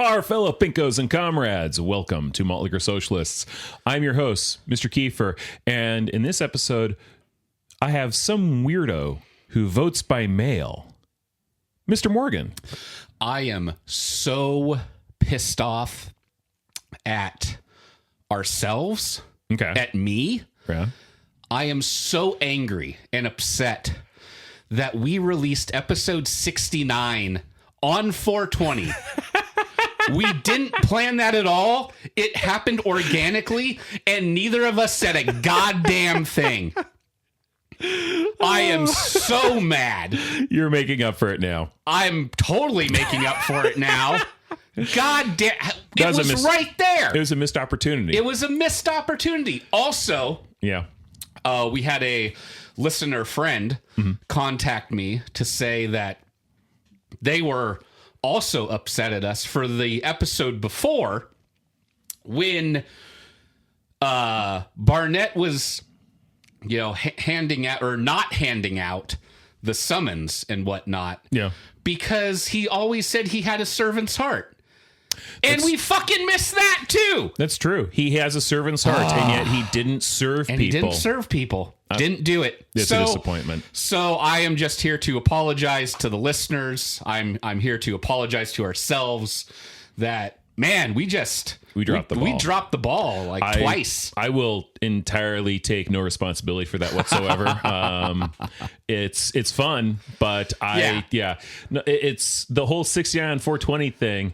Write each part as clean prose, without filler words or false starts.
Our fellow pinkos and comrades, welcome to Malt Liquor Socialists. I'm your host, Mr. Kieffer, and in this episode, I have some weirdo who votes by mail, Mr. Morgan. I am so pissed off at ourselves, at me. Yeah. I am so angry and upset that we released episode 69 on 420. We didn't plan that at all. It happened organically, and neither of us said a goddamn thing. I am so mad. You're making up for it now. I'm totally making up for it now. God damn. It was right there. It was a missed opportunity. It was a missed opportunity. Also, yeah. We had a listener friend contact me to say that they were also upset at us for the episode before when Barnett was, handing out or not handing out the summons and whatnot. Yeah. Because he always said he had a servant's heart. And we fucking missed that too. That's true. He has a servant's heart, and yet he didn't serve people. He didn't serve people. Didn't do it. It's a disappointment. So I am just here to apologize to the listeners. I'm here to apologize to ourselves that, man, we dropped the ball. We dropped the ball twice. I will entirely take no responsibility for that whatsoever. It's fun, but it's the whole 69 on 420 thing.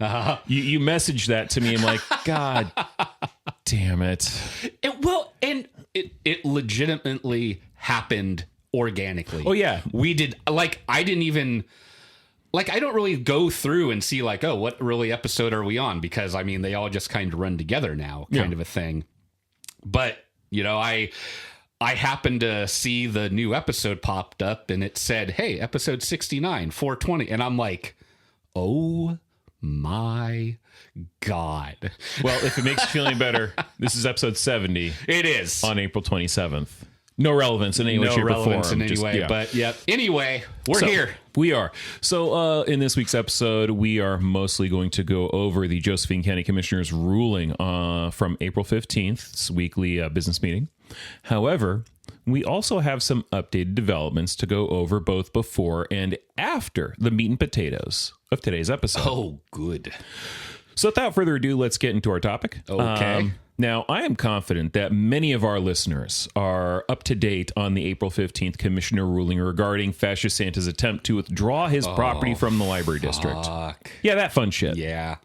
You messaged that to me. I'm like, God damn it. It legitimately happened organically. Oh yeah. We did. I didn't even. I don't really go through and see what really episode are we on? Because they all just kind of run together now, kind of a thing. But, I happened to see the new episode popped up and it said, hey, episode 69, 420. And I'm like, oh my God. Well, if it makes you feel any better, this is episode 70. It is. On April 27th. No relevance in any way, shape, or form. But yeah. Anyway, we're here. We are. So in this week's episode, we are mostly going to go over the Josephine County Commissioner's ruling from April 15th, it's weekly business meeting. However, we also have some updated developments to go over both before and after the meat and potatoes of today's episode. Oh, good. So without further ado, let's get into our topic. Okay. Now, I am confident that many of our listeners are up to date on the April 15th Commissioner ruling regarding Fascist Santa's attempt to withdraw his property from the library district. Yeah, that fun shit. Yeah.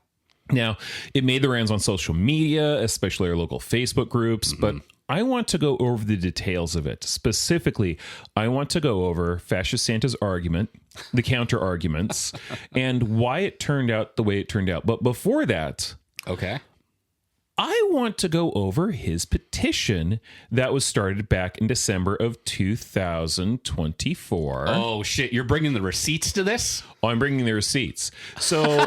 Now, it made the rounds on social media, especially our local Facebook groups, but I want to go over the details of it. Specifically, I want to go over Fascist Santa's argument, the counter arguments, and why it turned out the way it turned out. But before that... Okay. I want to go over his petition that was started back in December of 2024. Oh, shit. You're bringing the receipts to this? Oh, I'm bringing the receipts. So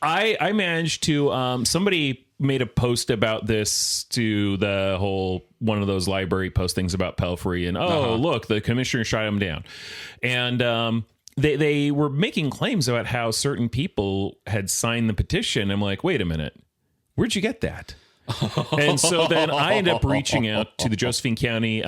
I managed to, somebody made a post about this to the whole, one of those library postings about Pelfrey and, look, the commissioner shot him down. And, they were making claims about how certain people had signed the petition. I'm like, wait a minute. Where'd you get that? And so then I end up reaching out to the Josephine County,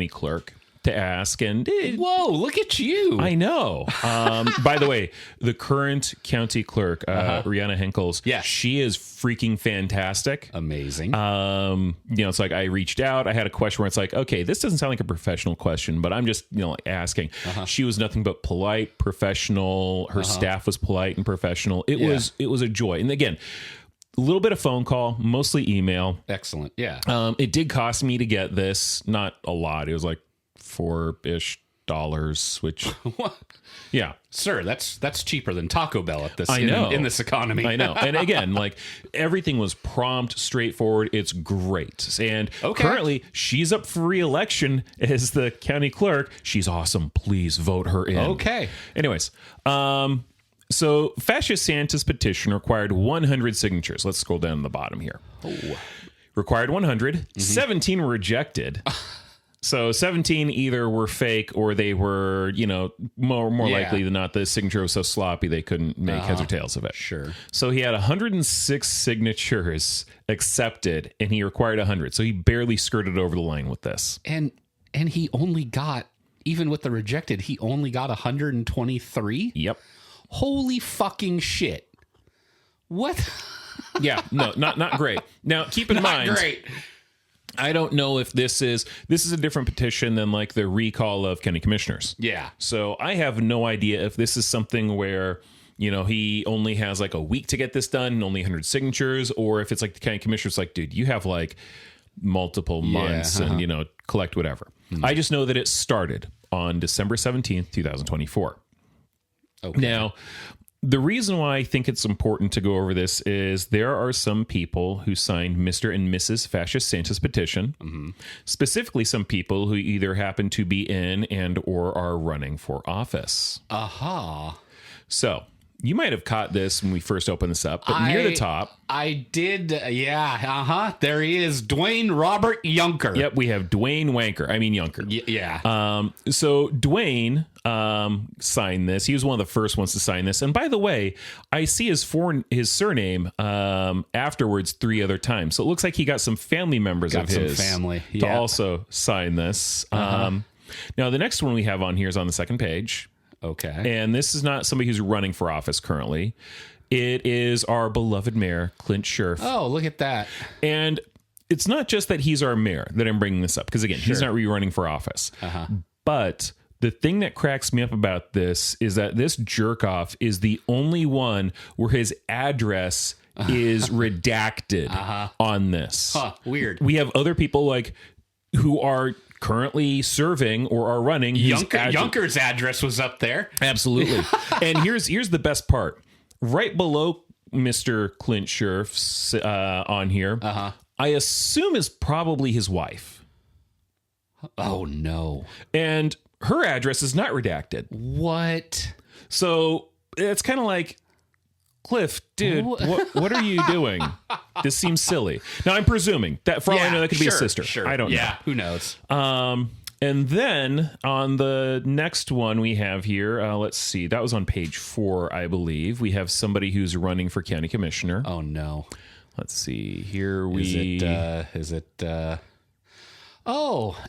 clerk to ask. And whoa, look at you! I know. By the way, the current county clerk, Rihanna Henkels, she is freaking fantastic, amazing. It's like I reached out. I had a question where it's like, okay, this doesn't sound like a professional question, but I'm just asking. She was nothing but polite, professional. Her staff was polite and professional. It was a joy. And again, a little bit of phone call, mostly email. Excellent. Yeah. It did cost me to get this, not a lot. It was like $4-ish, which what? Yeah, sir, that's cheaper than Taco Bell at this. I know. In this economy. I know. And again, everything was prompt, straightforward. It's great. And currently she's up for re-election as the county clerk. She's awesome. Please vote her in. Okay. Anyways, so Fascist Santa's petition required 100 signatures. Let's scroll down to the bottom here. Oh. Required 100. 17 were rejected. So 17 either were fake or they were, more likely than not, the signature was so sloppy they couldn't make heads or tails of it. Sure. So he had 106 signatures accepted, and he required 100. So he barely skirted over the line with this. And he only got, even with the rejected, he only got 123? Yep. Holy fucking shit. What? Yeah, no, not great. Now, keep in mind... Not great. I don't know if this is a different petition than like the recall of county commissioners. Yeah. So I have no idea if this is something where, he only has like a week to get this done and only 100 signatures, or if it's like the county commissioner's like, dude, you have like multiple months and, collect whatever. I just know that it started on December 17th, 2024. Okay. Now, the reason why I think it's important to go over this is there are some people who signed Mr. and Mrs. Fascist Santa's petition, specifically some people who either happen to be in and or are running for office. Aha. So you might have caught this when we first opened this up, but near the top. I did. Yeah. There he is. Dwayne Robert Junker. Yep. We have Dwayne Junker. Yeah. So Dwayne signed this. He was one of the first ones to sign this. And by the way, I see his surname afterwards 3 other times. So it looks like he got some family members of his to also sign this. Now, the next one we have on here is on the second page. Okay. And this is not somebody who's running for office currently. It is our beloved mayor, Clint Scherf. Oh, look at that. And it's not just that he's our mayor that I'm bringing this up, because again, he's not running for office. But the thing that cracks me up about this is that this jerk off is the only one where his address is redacted on this. Weird. We have other people like who are currently serving or are running. Junker's address was up there. Absolutely. And here's the best part. Right below Mr. Clint Scherf's on here, I assume is probably his wife. Oh, no. And her address is not redacted. What? So it's kind of like, Cliff, dude, what are you doing? This seems silly. Now, I'm presuming that for all I know, that could be a sister. Sure. I don't know. Yeah, who knows? And then on the next one we have here, let's see, that was on page 4, I believe. We have somebody who's running for county commissioner. Oh, no. Let's see. Here Is it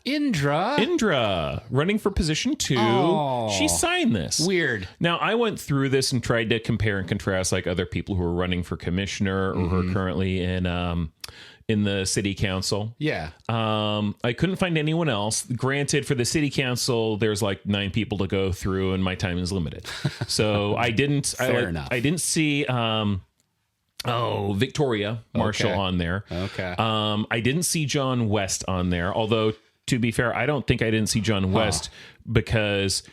Indra. Indra, running for position 2. Oh, she signed this. Weird. Now, I went through this and tried to compare and contrast like other people who are running for commissioner or who are currently in the city council. Yeah. I couldn't find anyone else. Granted, for the city council, there's like 9 people to go through and my time is limited. So I didn't. Fair enough. I didn't see... Victoria Marshall on there. Okay. I didn't see John West on there, although to be fair, I don't think I didn't see John West because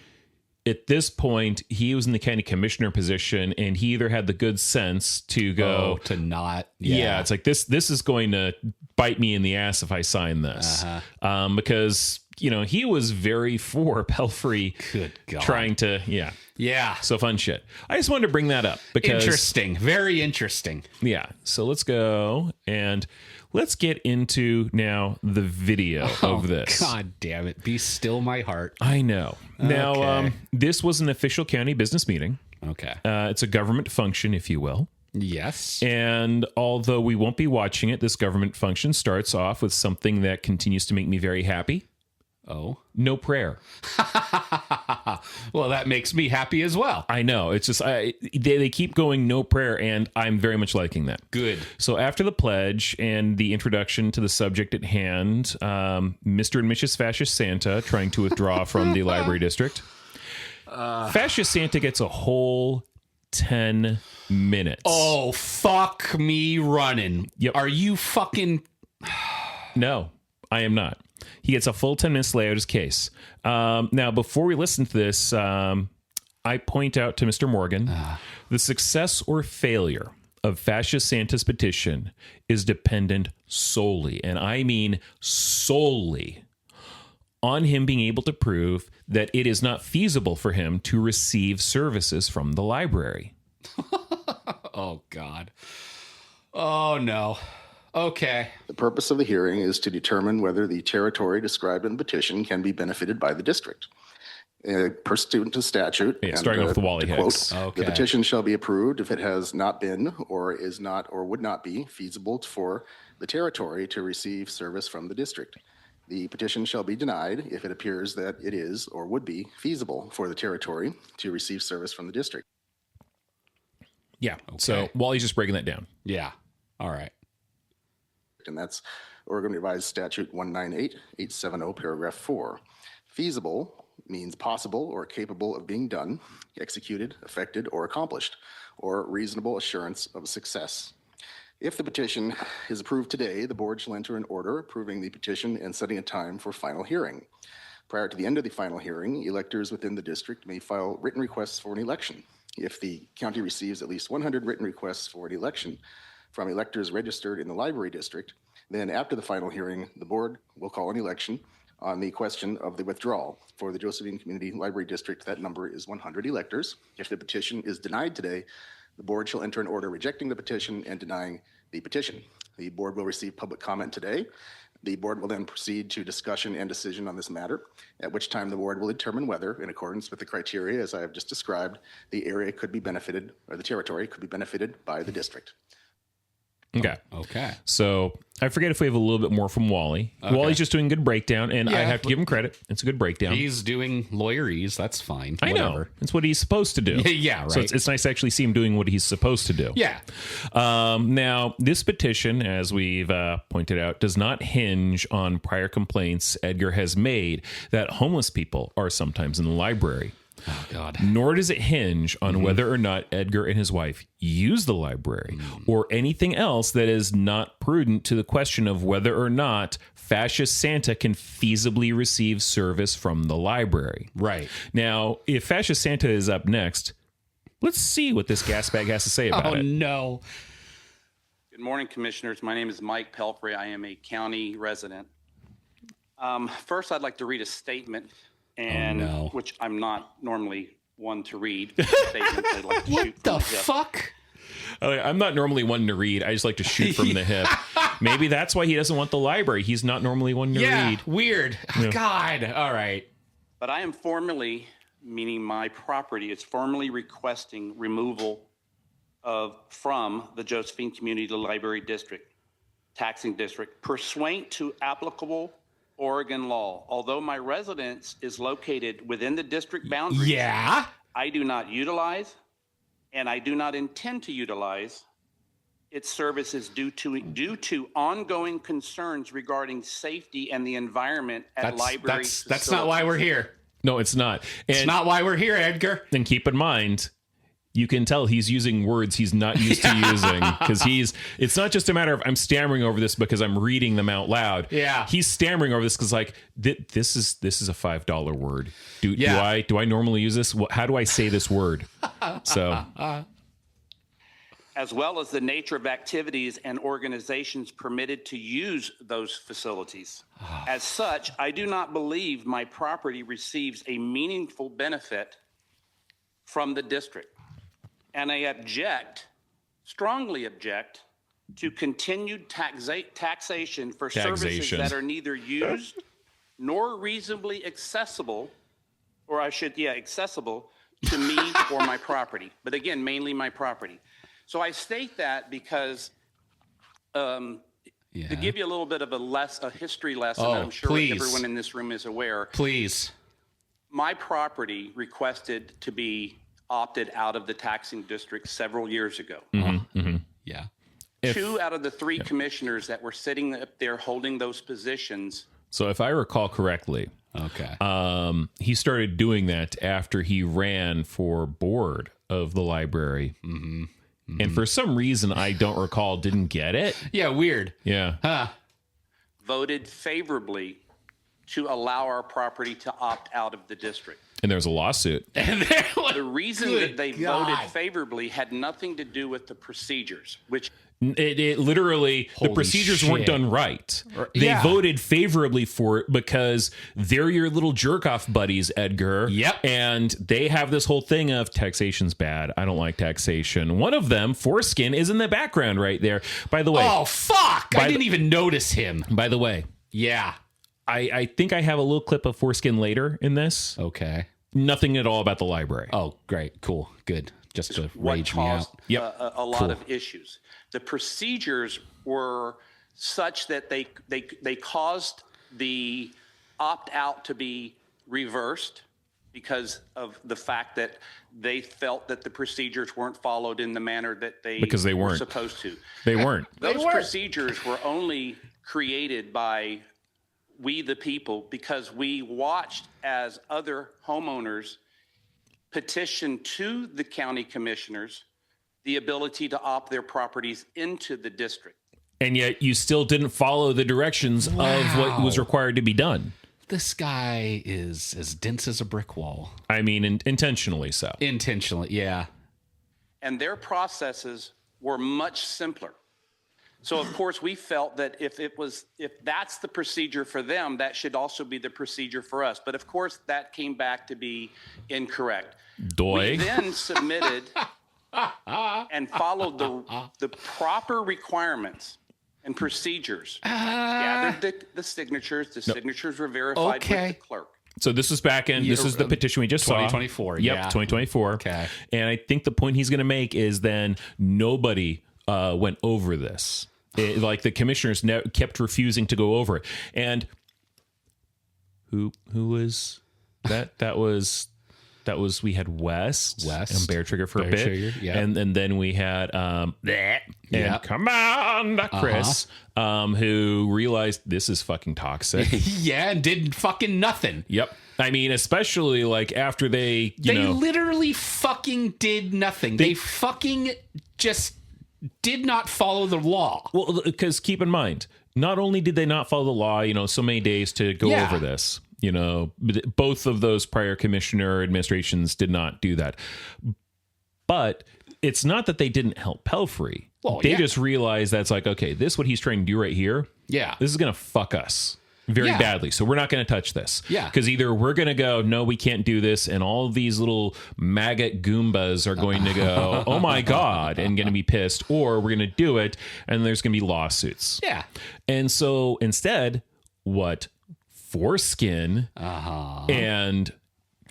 at this point he was in the county commissioner position and he either had the good sense to go to not. Yeah, it's like this is going to bite me in the ass if I sign this. Because he was very for Pelfrey. Good God. Trying to Yeah. So fun shit. I just wanted to bring that up because interesting. Very interesting. Yeah. So let's go and let's get into now the video of this. God damn it. Be still my heart. I know. Now, Okay. This was an official county business meeting. Okay. It's a government function, if you will. Yes. And although we won't be watching it, this government function starts off with something that continues to make me very happy. Oh. No prayer. Well, that makes me happy as well. I know. It's just they keep going no prayer, and I'm very much liking that. Good. So after the pledge and the introduction to the subject at hand, Mr. and Mrs. Fascist Santa trying to withdraw from the library district. Fascist Santa gets a whole 10 minutes. Oh, fuck me running. Yep. Are you fucking... No, I am not. He gets a full 10 minutes to lay out his case. Now, before we listen to this, I point out to Mr. Morgan, the success or failure of Fascist Santa's petition is dependent solely, and I mean solely, on him being able to prove that it is not feasible for him to receive services from the library. Oh, God. Oh, no. Okay. The purpose of the hearing is to determine whether the territory described in the petition can be benefited by the district. Pursuant to statute, Yeah, starting off with Wally Hicks. Quote, Okay. the petition shall be approved if it has not been or is not or would not be feasible for the territory to receive service from the district. The petition shall be denied if it appears that it is or would be feasible for the territory to receive service from the district. Yeah. So Wally's just breaking that down. Yeah. All right. And that's Oregon Revised Statute 198870, paragraph 4. Feasible means possible or capable of being done, executed, effected, or accomplished, or reasonable assurance of success. If the petition is approved today, the board shall enter an order approving the petition and setting a time for final hearing. Prior to the end of the final hearing, electors within the district may file written requests for an election. If the county receives at least 100 written requests for an election from electors registered in the library district, then after the final hearing, the board will call an election on the question of the withdrawal. For the Josephine Community Library District, that number is 100 electors. If the petition is denied today, the board shall enter an order rejecting the petition and denying the petition. The board will receive public comment today. The board will then proceed to discussion and decision on this matter, at which time the board will determine whether, in accordance with the criteria as I have just described, the area could be benefited, or the territory could be benefited by the district. Okay. Okay. So I forget if we have a little bit more from Wally. Okay. Wally's just doing a good breakdown, and I Yeah, have to give him credit. It's a good breakdown. He's doing lawyerese. That's fine. I know. Whatever. It's what he's supposed to do. Yeah, right. So it's nice to actually see him doing what he's supposed to do. Yeah. Now, this petition, as we've pointed out, does not hinge on prior complaints Edgar has made that homeless people are sometimes in the library. Oh, God. Nor does it hinge on whether or not Edgar and his wife use the library or anything else that is not prudent to the question of whether or not Fascist Santa can feasibly receive service from the library. Right. Now, if Fascist Santa is up next, let's see what this gas bag has to say about it. No. Good morning, Commissioners. My name is Mike Pelfrey. I am a county resident. First, I'd like to read a statement, which I'm not normally one to read. Statements I'd like to shoot What the from hip. fuck? I'm not normally one to read. I just like to shoot from the hip. Maybe that's why he doesn't want the library. He's not normally one to read. Weird. Yeah. God. All right. But I am formally, meaning my property, is formally requesting removal from the Josephine Community Library District, taxing district, pursuant to applicable Oregon law. Although my residence is located within the district boundaries, Yeah. I do not utilize, and I do not intend to utilize its services due to ongoing concerns regarding safety and the environment at libraries. That's not why we're here. No, it's not. And, It's not why we're here, Edgar. and keep in mind, you can tell he's using words he's not used to using because it's not just a matter of I'm stammering over this because I'm reading them out loud. Yeah. He's stammering over this because like this is a $5 word. Do Yeah. I normally use this? How do I say this word? So as well as the nature of activities and organizations permitted to use those facilities. As such, I do not believe my property receives a meaningful benefit from the district. And I strongly object to continued taxation for services that are neither used nor reasonably accessible, accessible to me or my property. But again, mainly my property. So I state that because to give you a little bit of a history lesson, I'm sure everyone in this room is aware. Please. My property requested to be opted out of the taxing district several years ago. Yeah. 2 out of the 3 commissioners that were sitting up there holding those positions. So if I recall correctly, Okay. he started doing that after he ran for board of the library. And for some reason I don't recall, didn't get it. Yeah. Weird. Yeah. Huh. Voted favorably to allow our property to opt out of the district. And there's a lawsuit. And The reason that they voted favorably had nothing to do with the procedures, which It literally, the Holy procedures weren't shit. done right. They Yeah. voted favorably for it because they're your little jerk off buddies, Edgar. Yep. And they have this whole thing of taxation's bad. I don't like taxation. One of them, Foreskin, is in the background right there. By the way. Oh, fuck. I the- didn't even notice him. By the way, Yeah. I think I have a little clip of Foreskin later in this. Okay. Nothing at all about the library. Oh, great. Cool. Good. Just to what rage me caused out. Yep. a lot of issues. The procedures were such that they caused the opt-out to be reversed because of the fact that they felt that the procedures weren't followed in the manner that Because they were weren't. supposed to. They weren't. Those procedures were only created by we the people because we watched as other homeowners petitioned to the county commissioners the ability to opt their properties into the district. And yet you still didn't follow the directions of what was required to be done. This guy is as dense as a brick wall. I mean, intentionally so. Intentionally. Yeah. And their processes were much simpler. So of course we felt that if that's the procedure for them, that should also be the procedure for us. But of course that came back to be incorrect. Doy. We then submitted and followed the proper requirements and procedures. Gathered the signatures. The signatures were verified with the clerk. So this is back in, this is the petition we just saw. 2024, Yep, yeah. 2024. Okay. And I think the point he's going to make is then nobody went over this. Like the commissioners kept refusing to go over it. And who was that? That was we had West and Bear Trigger for a bit. Trigger, yeah. And then we had and come on, Chris, who realized this is fucking toxic. Yeah, and did fucking nothing. Yep. I mean, especially like after they literally fucking did nothing. They fucking just did not follow the law. Well, because keep in mind, not only did they not follow the law, so many days to go over this, both of those prior commissioner administrations did not do that. But it's not that they didn't help Pelfrey. Well, they just realized that's like, okay, this what he's trying to do right here. Yeah. This is going to fuck us very badly. So we're not going to touch this. Yeah. Because either we're going to go, no, we can't do this. And all of these little maggot Goombas are going to go, oh my God, and going to be pissed. Or we're going to do it and there's going to be lawsuits. Yeah. And so instead, what Foreskin and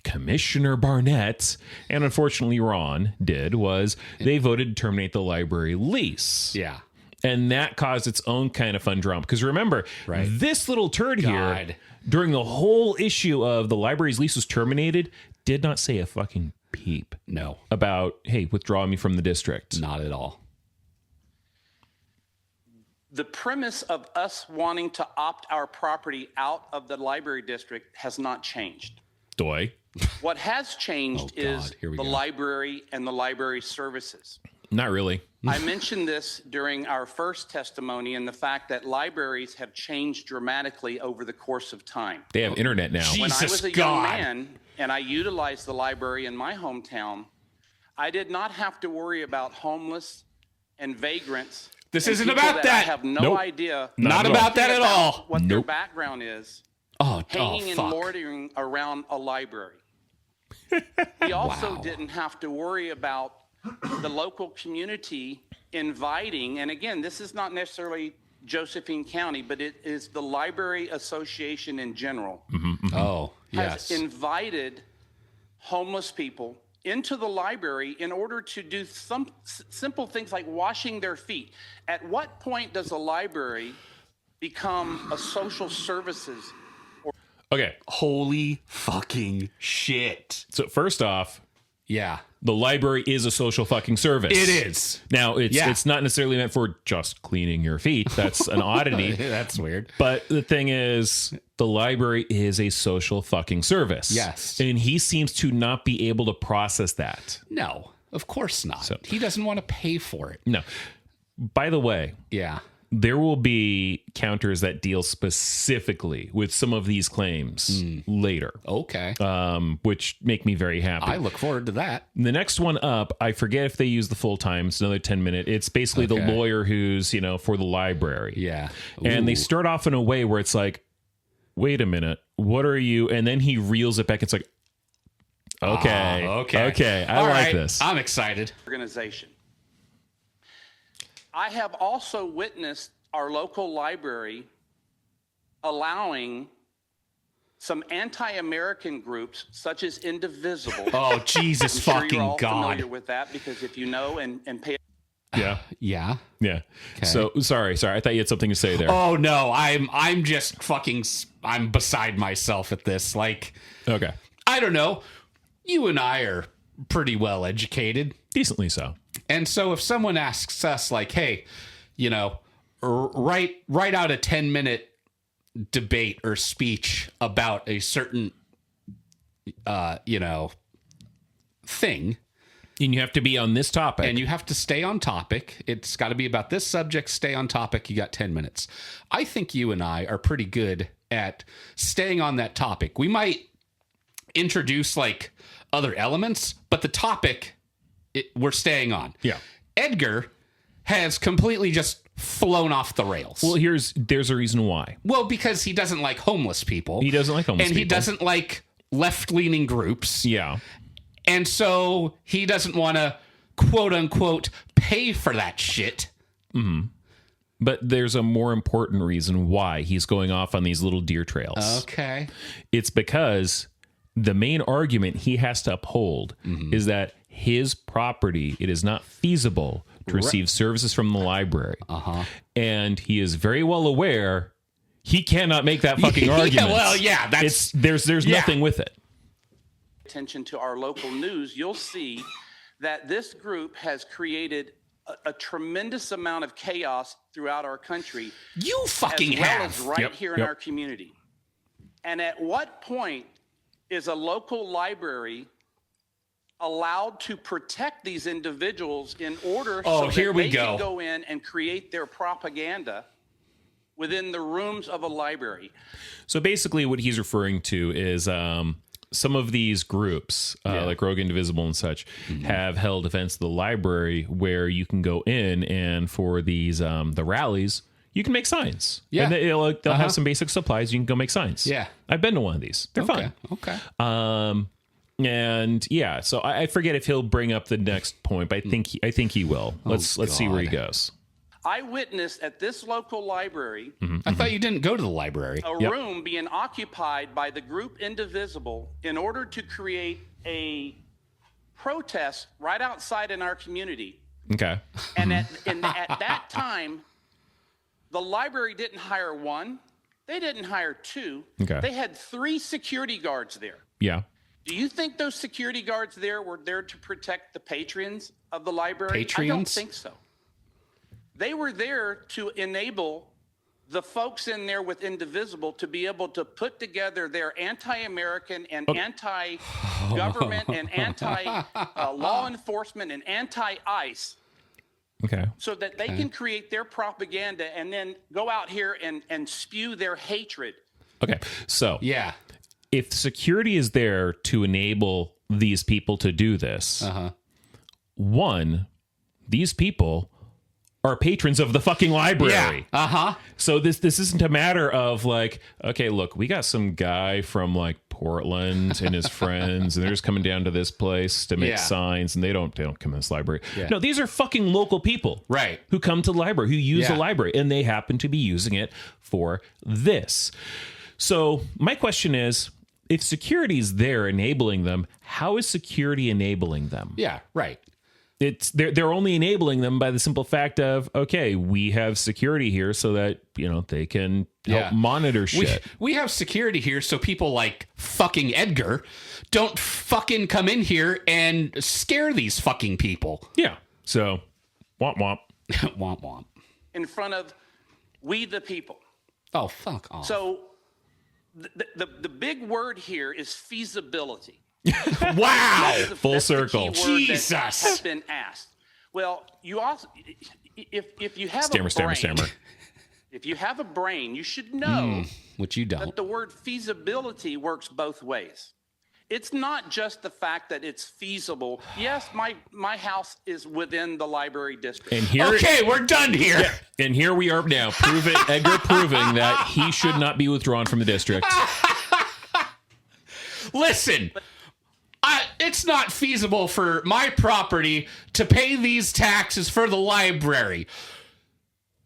Commissioner Barnett and unfortunately Ron did was they voted to terminate the library lease. Yeah. And that caused its own kind of fun drama. Because remember, this little turd here, during the whole issue of the library's lease was terminated, did not say a fucking peep. No. About, hey, withdraw me from the district. Not at all. The premise of us wanting to opt our property out of the library district has not changed. Doy. What has changed is Here we the go. library and the library services. Not really. I mentioned this during our first testimony and the fact that libraries have changed dramatically over the course of time. They have internet now. When I Jesus was a God. young man and I utilized the library in my hometown, I did not have to worry about homeless and vagrants. This and isn't people about that. I have no Nope. idea. Not about that at all. What their Nope. background is. Oh, Hanging and fuck. loitering around a library. We also didn't have to worry about the local community inviting, and again, this is not necessarily Josephine County, but it is the Library Association in general, Oh, has yes. invited homeless people into the library in order to do some simple things like washing their feet. At what point does a library become a social services? Okay. Holy fucking shit. So first off, Yeah. the library is a social fucking service. It is. Now, it's Yeah. it's not necessarily meant for just cleaning your feet. That's an oddity. That's weird. But the thing is, the library is a social fucking service. Yes. And he seems to not be able to process that. No, of course not. He doesn't want to pay for it. No. By the way, Yeah. there will be counters that deal specifically with some of these claims later. Okay. Which make me very happy. I look forward to that. The next one up, I forget if they use the full time. It's another 10-minute. It's basically the lawyer who's, for the library. Yeah. And they start off in a way where it's like, wait a minute, what are you? And then he reels it back. It's like, okay. I like this. I'm excited. Organization. I have also witnessed our local library allowing some anti-American groups, such as Indivisible. Oh, Jesus I'm sure fucking you're all God. familiar with that, because if you know and pay. Yeah. Yeah. Yeah. Okay. So sorry. I thought you had something to say there. Oh no, I'm just fucking. I'm beside myself at this. Like, Okay. I don't know. You and I are pretty well educated. Decently so. And so if someone asks us, like, hey, write out a 10-minute debate or speech about a certain, thing. And you have to be on this topic. And you have to stay on topic. It's got to be about this subject. Stay on topic. You got 10 minutes. I think you and I are pretty good at staying on that topic. We might introduce, like, other elements, but the topic we're staying on. Yeah. Edgar has completely just flown off the rails. Well, there's a reason why. Well, because he doesn't like homeless people. He doesn't like homeless people. And he people. doesn't like left-leaning groups. Yeah. And so he doesn't want to, quote unquote, pay for that shit. Mm-hmm. But there's a more important reason why he's going off on these little deer trails. Okay. It's because the main argument he has to uphold is that his property, it is not feasible to receive services from the library. And he is very well aware he cannot make that fucking argument. There's nothing with it. Attention to our local news, you'll see that this group has created a tremendous amount of chaos throughout our country. You fucking as well have. as right here in our community. And at what point is a local library allowed to protect these individuals in order so that they can go in and create their propaganda within the rooms of a library? So basically what he's referring to is some of these groups, like Rogue Indivisible and such, have held events at the library where you can go in, and for these the rallies, you can make signs. Yeah. And they'll have some basic supplies. You can go make signs. Yeah. I've been to one of these. They're fun. Okay. And yeah, so I forget if he'll bring up the next point, but I think he will. Let's see where he goes. I witnessed at this local library I thought you didn't go to the library. a room being occupied by the group Indivisible in order to create a protest right outside in our community. Okay. And at that time, the library didn't hire one. They didn't hire two. Okay. They had 3 security guards there. Yeah. Do you think those security guards there were there to protect the patrons of the library? Patrons? I don't think so. They were there to enable the folks in there with Indivisible to be able to put together their anti-American and anti-government and anti-law enforcement and anti-ICE. Okay. So that they can create their propaganda and then go out here and spew their hatred. Okay. So Yeah. if security is there to enable these people to do this, one, these people are patrons of the fucking library. Yeah. So this isn't a matter of like, okay, look, we got some guy from like Portland and his friends, and they're just coming down to this place to make signs, and they don't come in this library. Yeah. No, these are fucking local people, Right. who come to the library, who use the library, and they happen to be using it for this. So my question is, if security is there enabling them, how is security enabling them? Yeah. Right. They're only enabling them by the simple fact of, okay, we have security here so that, they can help monitor shit. We have security here so people like fucking Edgar don't fucking come in here and scare these fucking people. Yeah. So, womp womp. Womp womp. In front of we the people. Oh, fuck off. So the big word here is feasibility. Wow. Full circle. That's the key word Jesus. that has been asked. Well, you also, if you have Stammer, a stammer, brain, stammer. if you have a brain, you should know Which you that don't. the word feasibility works both ways. It's not just the fact that it's feasible. Yes, my house is within the library district. And here, Okay, we're done here. and here we are now, Edgar proving that he should not be withdrawn from the district. Listen, it's not feasible for my property to pay these taxes for the library.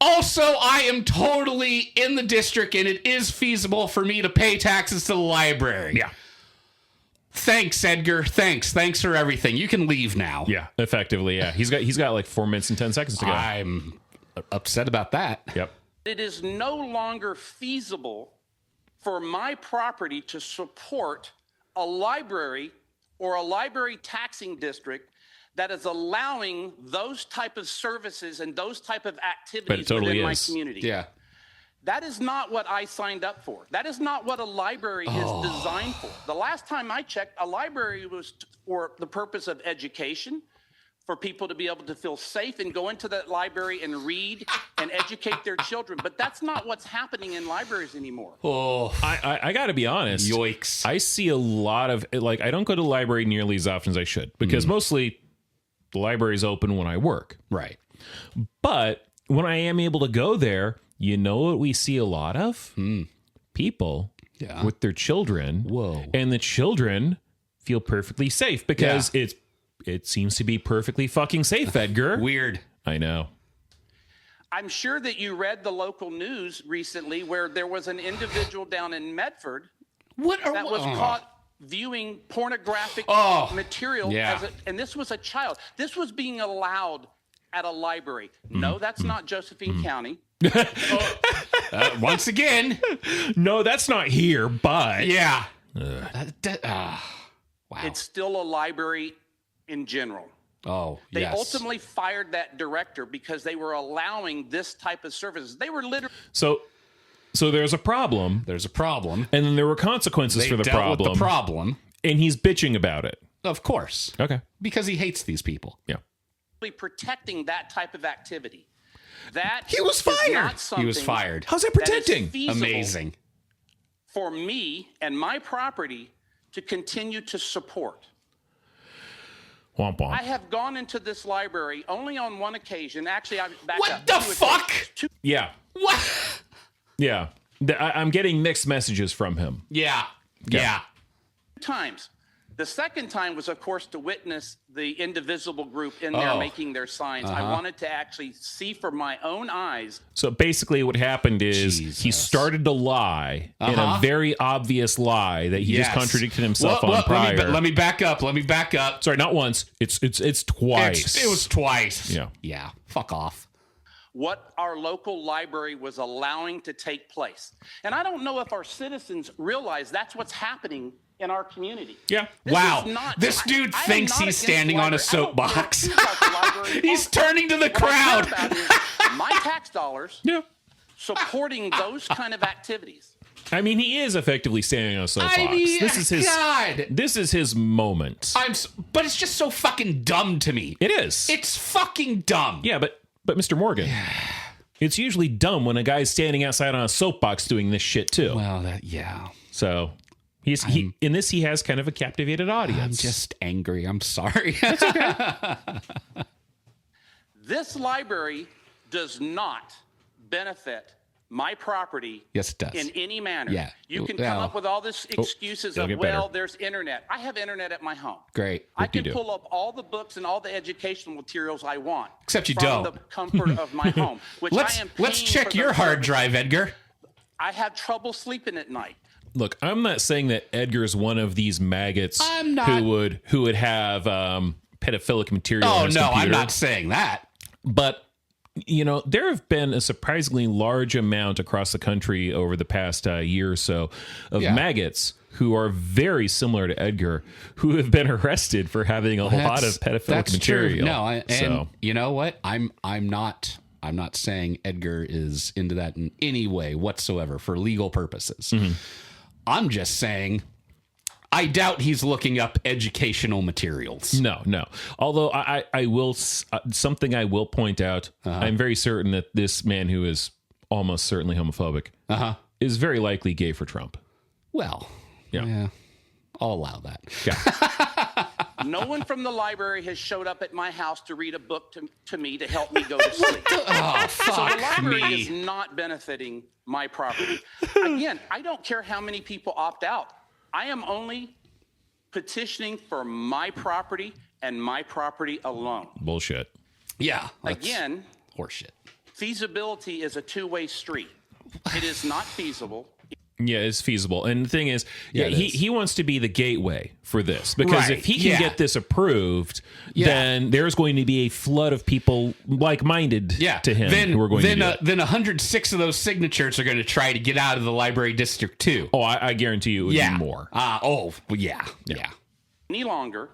Also, I am totally in the district, and it is feasible for me to pay taxes to the library. Yeah. Thanks, Edgar. Thanks for everything. You can leave now. Yeah, effectively, yeah. He's got like 4 minutes and 10 seconds to go. I'm upset about that. Yep. It is no longer feasible for my property to support a library or a library taxing district that is allowing those type of services and those type of activities totally within my is. community. Yeah. That is not what I signed up for. That is not what a library is designed for. The last time I checked, a library was for the purpose of education, for people to be able to feel safe and go into that library and read and educate their children. But that's not what's happening in libraries anymore. Oh, I got to be honest. yoicks. I see a lot of, like, I don't go to the library nearly as often as I should because mostly the library's open when I work. Right. But when I am able to go there, you know what we see a lot of? People with their children. Whoa. And the children feel perfectly safe because it seems to be perfectly fucking safe, Edgar. Weird. I know. I'm sure that you read the local news recently where there was an individual down in Medford that was caught viewing pornographic material. Yeah. And this was a child. This was being allowed at a library. No, that's not Josephine County. Once again. No, that's not here, but. Yeah. Wow. It's still a library in general. Oh, They yes. ultimately fired that director because they were allowing this type of services. They were literally. So there's a problem, There's a problem. and then there were consequences They for the dealt problem. with the problem. And he's bitching about it. Of course. Okay. Because he hates these people. Yeah. protecting that type of activity. That He was is fired. not something He was fired. How's that that is protecting? feasible Amazing. for me and my property to continue to support. Womp womp. I have gone into this library only on one occasion. Actually, I back What up. the Two fuck? occasions. Two Yeah. What? Yeah. I'm getting mixed messages from him. Yeah. Yeah. Yeah. times. The second time was, of course, to witness the indivisible group in there making their signs. I wanted to actually see for my own eyes. So basically what happened is he Jesus. started to lie in a very obvious lie that he just contradicted himself on prior. Let me back up. Sorry, not once. It's twice. It was twice. Yeah. Yeah. Fuck off. What our local library was allowing to take place. And I don't know if our citizens realize that's what's happening in our community. Yeah. This dude I am thinks not he's against standing on a library. I don't care soapbox. too about the library. He's turning to the What I care crowd. about is my tax dollars Yeah. supporting those kind of activities. I mean, he is effectively standing on a soapbox. I mean, this is his God. This is his moment. But it's just so fucking dumb to me. It is. It's fucking dumb. Yeah, but Mr. Morgan, it's usually dumb when a guy's standing outside on a soapbox doing this shit too. Well, So he in this he has kind of a captivated audience. I'm just angry. I'm sorry. This library does not benefit my property Yes, it does. in any manner. Yeah. You can Well- come up with all this excuses it'll of, get better. well, there's internet. I have internet at my home. Great. I Hope you can do. pull up all the books and all the educational materials I want. Except you from don't. the comfort of my home. Which Let's I am let's paying check for your those hard services. drive, Edgar. I have trouble sleeping at night. Look, I'm not saying that Edgar's one of these maggots I'm not. who would have pedophilic material on Oh his no, computer. I'm not saying that. But you know, there have been a surprisingly large amount across the country over the past year or so of maggots who are very similar to Edgar, who have been arrested for having a lot of pedophilic That's material. True. No, and so you know what? I'm not saying Edgar is into that in any way whatsoever for legal purposes. Mm-hmm. I'm just saying I doubt he's looking up educational materials. No. Although I will, something I will point out, I'm very certain that this man who is almost certainly homophobic is very likely gay for Trump. Well, Yeah. yeah, I'll allow that. Yeah. No one from the library has showed up at my house to read a book to me to help me go to sleep. Oh, So the fuck library me. is not benefiting my property. Again, I don't care how many people opt out. I am only petitioning for my property and my property alone. Bullshit. Yeah. that's Again, horseshit. feasibility is a two-way street. It is not feasible. Yeah, it's feasible. And the thing is, Yeah, it he wants to be the gateway for this, because Right, if he can yeah. get this approved, Yeah. then there's going to be a flood of people like-minded to him who are going to do it. Then 106 of those signatures are going to try to get out of the library district too. Oh, I guarantee you it would be more. Yeah. Any longer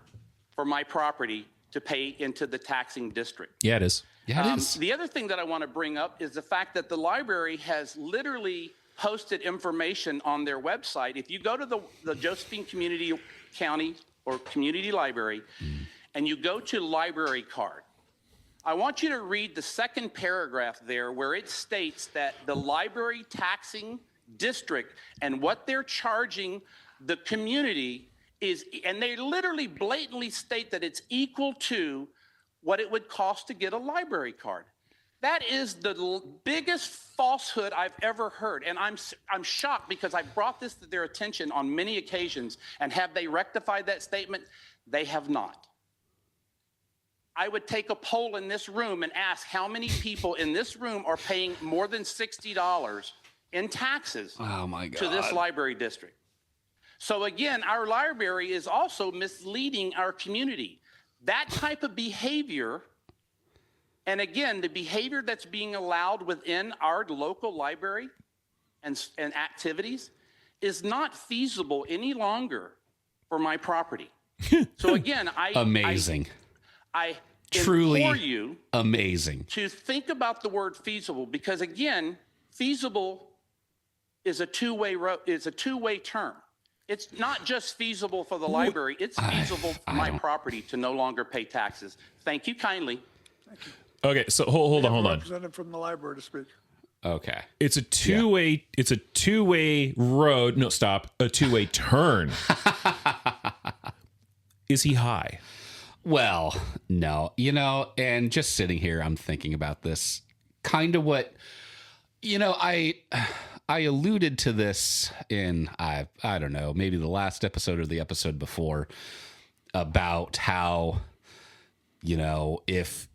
for my property to pay into the taxing district. Yeah, it is. Yeah, it is. The other thing that I want to bring up is the fact that the library has literally posted information on their website. If you go to the Josephine County or Community Library and you go to library card, I want you to read the second paragraph there where it states that the library taxing district and what they're charging the community is, and they literally blatantly state that it's equal to what it would cost to get a library card. That is the biggest falsehood I've ever heard. And I'm shocked because I brought this to their attention on many occasions. And have they rectified that statement? They have not. I would take a poll in this room and ask how many people in this room are paying more than $60 in taxes Oh my God. to this library district. So again, our library is also misleading our community. That type of behavior, and again, the behavior that's being allowed within our local library and activities is not feasible any longer for my property. So again, Amazing. I Truly implore you amazing. to think about the word feasible, because again, feasible is a two-way term. It's not just feasible for the library, it's feasible for my property to no longer pay taxes. Thank you kindly. Okay, so hold on. Representative from the library to speak. Okay. It's a two-way. It's a two-way road. No, stop. A two-way turn. Is he high? Well, no, and just sitting here, I'm thinking about this kind of what, I alluded to this in, I don't know, maybe the last episode or the episode before about how, if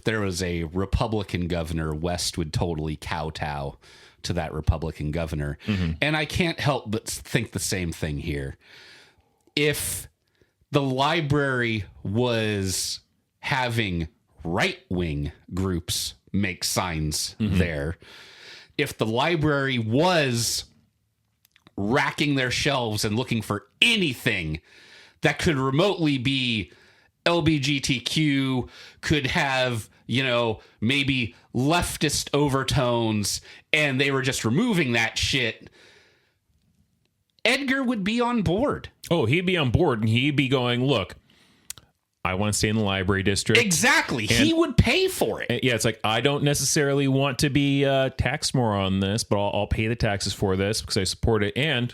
there was a Republican governor, West would totally kowtow to that Republican governor. Mm-hmm. And I can't help but think the same thing here. If the library was having right-wing groups make signs there, if the library was racking their shelves and looking for anything that could remotely be LGBTQ, could have, maybe leftist overtones, and they were just removing that shit, Edgar would be on board. Oh, he'd be on board, and he'd be going, look, I want to stay in the library district. Exactly. He would pay for it. Yeah, it's like, I don't necessarily want to be taxed more on this, but I'll pay the taxes for this because I support it, and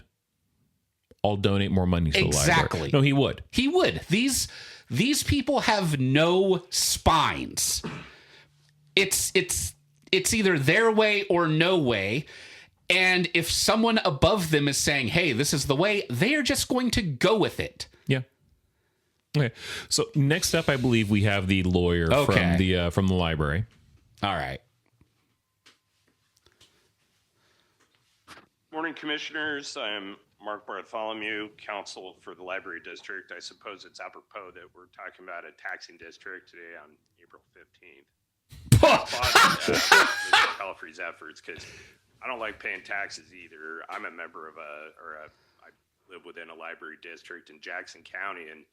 I'll donate more money to the library. Exactly. No, he would. He would. These people have no spines. It's either their way or no way. And if someone above them is saying, hey, this is the way, they are just going to go with it. Yeah. Okay. So next up, I believe we have the lawyer from the library. All right. Morning, Commissioners. I am Mark Bartholomew, counsel for the Library District. I suppose it's apropos that we're talking about a taxing district today on April 15th. Mr. Pelfrey's efforts, because I don't like paying taxes either. I'm a member of I live within a library district in Jackson County, and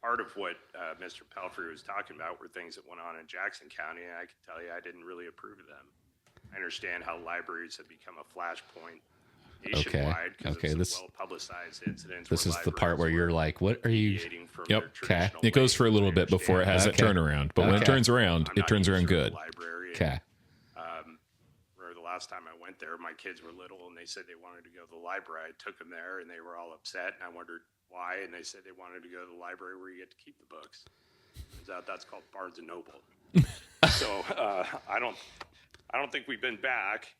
part of what Mr. Pelfrey was talking about were things that went on in Jackson County, and I can tell you I didn't really approve of them. I understand how libraries have become a flashpoint nationwide. 'Cause Okay, it's this- a well-publicized incident. This is the part where you're like, what are you? deviating from Yep. their Okay. traditional It goes ways for a of little bit before it has that Okay. turnaround. But when it Okay. turns around, I'm it not turns a around user of good. the library. Okay. Or the last time I went there, my kids were little and they said they wanted to go to the library. I took them there and they were all upset, and I wondered why. And they said they wanted to go to the library where you get to keep the books. Turns out that's called Barnes and Noble. So I don't think we've been back.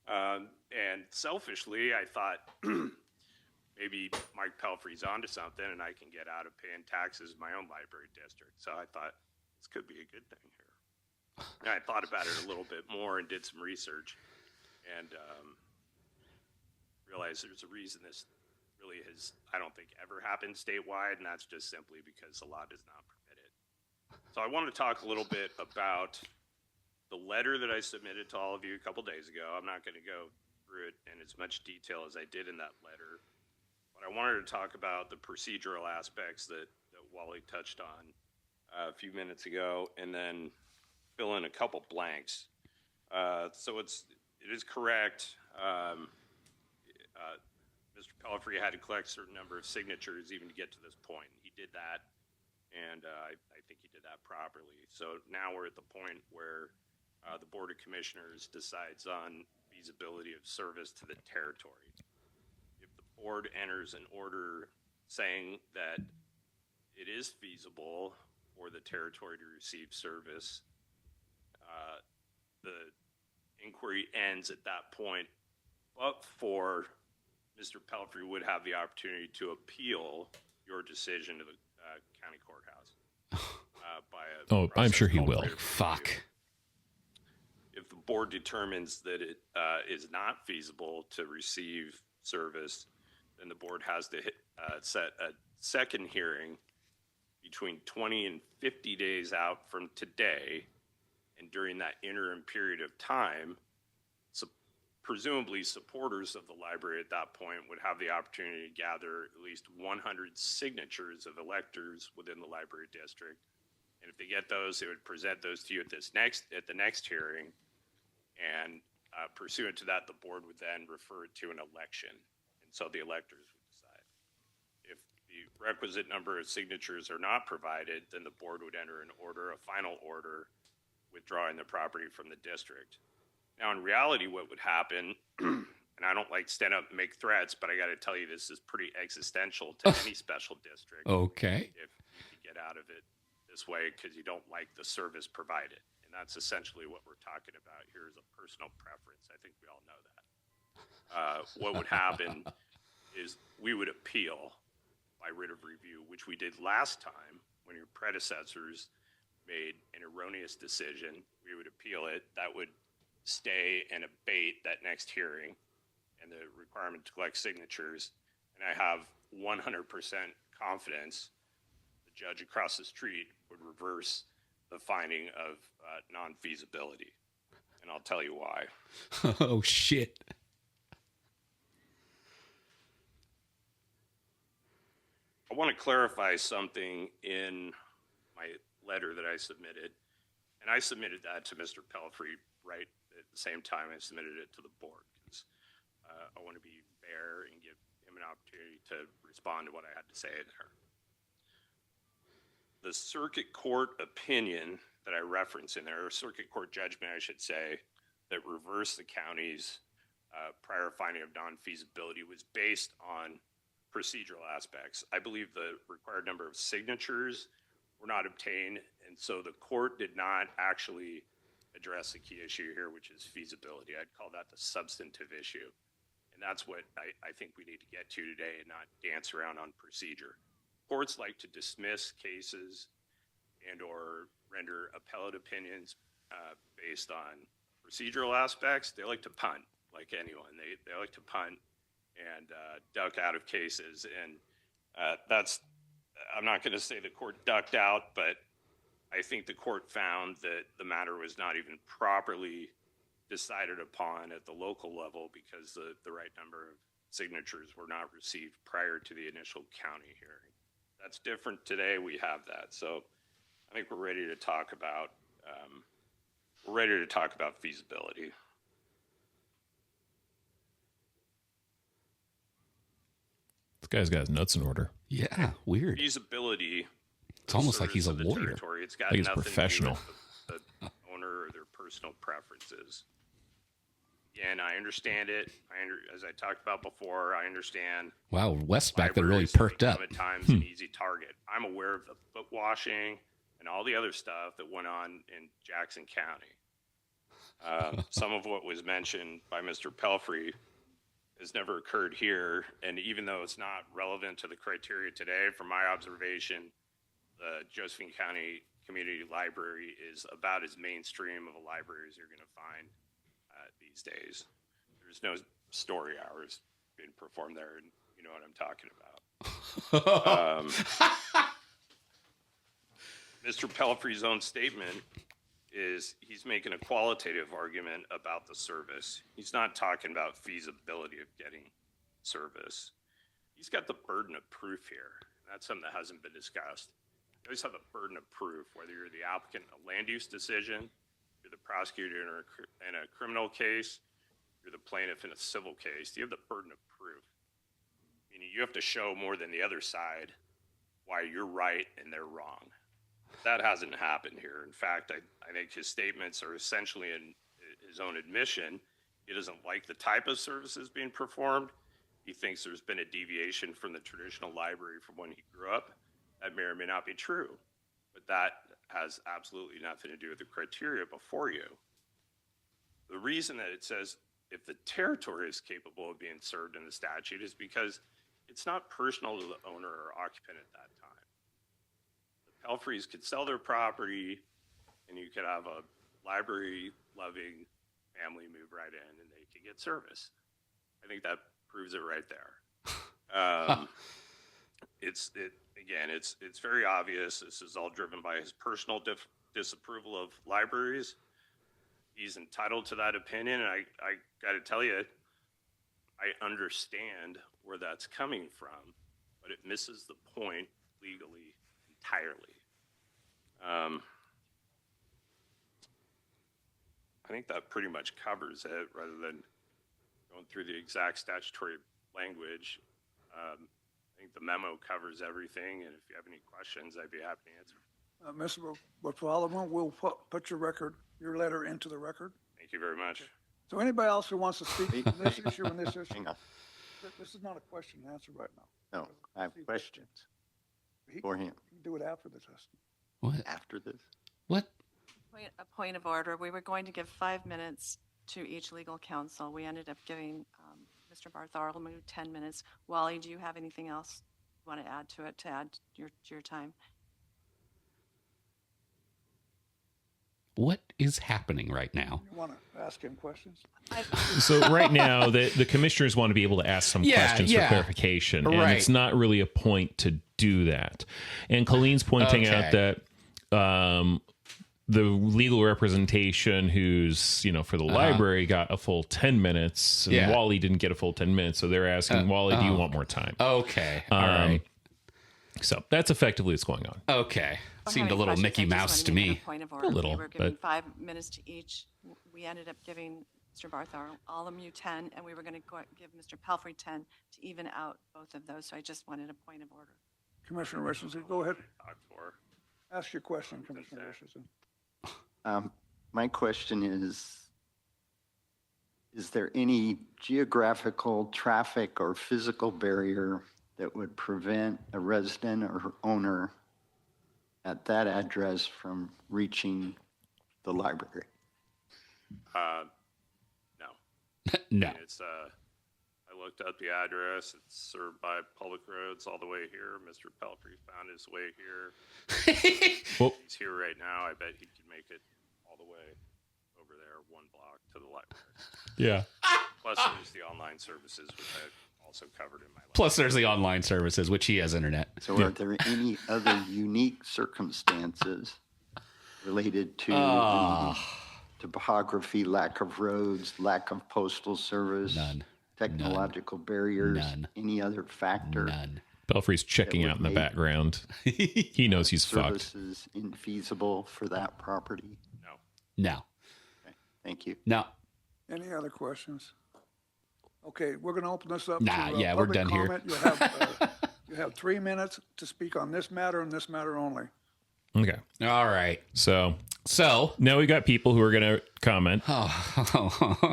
And selfishly, I thought maybe Mike Pelfrey's onto something, and I can get out of paying taxes in my own library district. So I thought this could be a good thing here. And I thought about it a little bit more and did some research, and realized there's a reason this really has, I don't think, ever happened statewide, and that's just simply because the law does not permit it. So I want to talk a little bit about the letter that I submitted to all of you a couple days ago. I'm not going to go through it in as much detail as I did in that letter, but I wanted to talk about the procedural aspects that Wally touched on a few minutes ago, and then fill in a couple blanks. So it is correct. Mr. Pelfrey had to collect a certain number of signatures even to get to this point. He did that, and I think he did that properly. So now we're at the point where the Board of Commissioners decides on feasibility of service to the territory. If the board enters an order saying that it is feasible for the territory to receive service, the inquiry ends at that point, but for Mr. Pelfrey would have the opportunity to appeal your decision to the county courthouse. I'm sure he will. Fuck. If the board determines that it is not feasible to receive service, then the board has to set a second hearing between 20 and 50 days out from today. And during that interim period of time, presumably supporters of the library at that point would have the opportunity to gather at least 100 signatures of electors within the library district. And if they get those, they would present those to you at the next hearing. And pursuant to that, the board would then refer it to an election. And so the electors would decide. If the requisite number of signatures are not provided, then the board would enter an order, a final order, withdrawing the property from the district. Now, in reality, what would happen, and I don't like stand up and make threats, but I got to tell you, this is pretty existential to any special district. Okay. If you get out of it this way because you don't like the service provided. And that's essentially what we're talking about here is a personal preference. I think we all know that. What would happen is we would appeal by writ of review, which we did last time when your predecessors made an erroneous decision. We would appeal it. That would stay and abate that next hearing and the requirement to collect signatures. And I have 100% confidence the judge across the street would reverse the finding of non-feasibility. And I'll tell you why. Oh, shit. I want to clarify something in my letter that I submitted. And I submitted that to Mr. Pelfrey right at the same time I submitted it to the board, because I want to be fair and give him an opportunity to respond to what I had to say there. The circuit court opinion that I reference in there, or circuit court judgment, I should say, that reversed the county's prior finding of non-feasibility was based on procedural aspects. I believe the required number of signatures were not obtained, and so the court did not actually address the key issue here, which is feasibility. I'd call that the substantive issue. And that's what I think we need to get to today and not dance around on procedure. Courts like to dismiss cases and or render appellate opinions based on procedural aspects. They like to punt like anyone. They like to punt and duck out of cases. And I'm not going to say the court ducked out, but I think the court found that the matter was not even properly decided upon at the local level because the right number of signatures were not received prior to the initial county hearing. That's different today. We have that. So I think we're ready to talk about feasibility. Guy's got his nuts in order. Yeah, weird. Feasibility. It's almost like he's a of the lawyer. territory. It's got Like he's nothing professional. to do with the owner or their personal preferences. And I understand it. As I talked about before, I understand. Wow, West back there really libraries have perked up. become at times an easy target. I'm aware of the foot washing and all the other stuff that went on in Jackson County. Some of what was mentioned by Mr. Pelfrey has never occurred here. And even though it's not relevant to the criteria today, from my observation, the Josephine County Community Library is about as mainstream of a library as you're going to find these days. There's no story hours being performed there, and you know what I'm talking about. Mr. Pelfrey's own statement is he's making a qualitative argument about the service. He's not talking about feasibility of getting service. He's got the burden of proof here. That's something that hasn't been discussed. You always have a burden of proof, whether you're the applicant in a land use decision, you're the prosecutor in a criminal case, you're the plaintiff in a civil case. You have the burden of proof. Meaning you have to show more than the other side why you're right and they're wrong. That hasn't happened here. In fact, I think his statements are essentially in his own admission. He doesn't like the type of services being performed. He thinks there's been a deviation from the traditional library from when he grew up. That may or may not be true, but that has absolutely nothing to do with the criteria before you. The reason that it says if the territory is capable of being served in the statute is because it's not personal to the owner or occupant at that time. The Pelfreys could sell their property and you could have a library-loving family move right in and they could get service. I think that proves it right there. It's very obvious. This is all driven by his personal disapproval of libraries. He's entitled to that opinion, and I got to tell you, I understand where that's coming from, but it misses the point legally entirely. I think that pretty much covers it, rather than going through the exact statutory language. I think the memo covers everything, and if you have any questions, I'd be happy to answer. Mr. Bartholomew, we'll put your letter into the record. Thank you very much. So anybody else who wants to speak on this issue and this issue? Hang on. This is not a question and answer right now. No, I have questions for him He can do it after the testimony. What? after this. What? A point of order. We were going to give 5 minutes to each legal counsel. We ended up giving Mr. Bartholomew 10 minutes. Wally, do you have anything else you want to add to it, to add your time? What is happening right now? You want to ask him questions? So right now, the commissioners want to be able to ask some questions for clarification, and Right. it's not really a point to do that. And Colleen's pointing out that the legal representation who's, for the library got a full 10 minutes, and Wally didn't get a full 10 minutes. So they're asking, Wally, do you want more time? Okay. All right. So that's effectively what's going on. Okay. Or Seemed a having little questions, Mickey I just Mouse wanted to make me. a point of order. little, We were giving but- 5 minutes to each. We ended up giving Mr. Bartholomew 10, and we were going to give Mr. Pelfrey 10 to even out both of those. So I just wanted a point of order. Commissioner Richardson, go ahead. Talk for. Ask your question, Commissioner Richardson. My question is there any geographical, traffic, or physical barrier that would prevent a resident or owner at that address from reaching the library? No. No. It's I looked up the address. It's served by public roads all the way here. Mr. Pelfrey found his way here. Well, He's here right now. I bet he could make it all the way over there, 1 block to the library. yeah. Plus, there's the online services, which I also covered in my letter. Plus, there's the online services, which he has internet. So are there any other unique circumstances related to the topography, lack of roads, lack of postal service? None. Technological barriers? None. Any other factor? None. Belfry's checking That would out in the make- background. He knows he's fucked. Services infeasible for that property? No. No. Thank you. No. Any other questions? Okay, we're going to open this up Nah, to yeah, we're public done here. comment. You have 3 minutes to speak on this matter and this matter only. Okay. All right. So So, now we got people who are going to comment.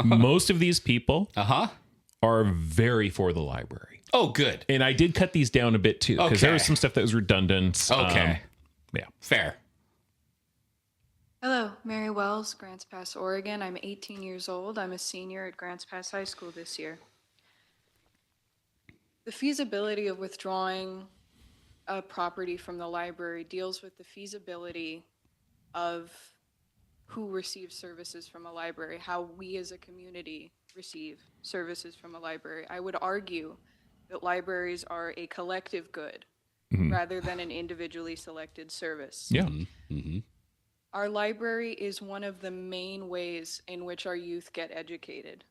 Most of these people are very for the library. oh, good. And I did cut these down a bit too, because there Okay. was some stuff that was redundant. Okay. Yeah. Fair. Hello, Mary Wells, Grants Pass, Oregon. I'm 18 years old. I'm a senior at Grants Pass High School this year. The feasibility of withdrawing a property from the library deals with the feasibility of who receives services from a library, how we as a community receive services from a library. I would argue that libraries are a collective good rather than an individually selected service. Yeah. Our library is one of the main ways in which our youth get educated.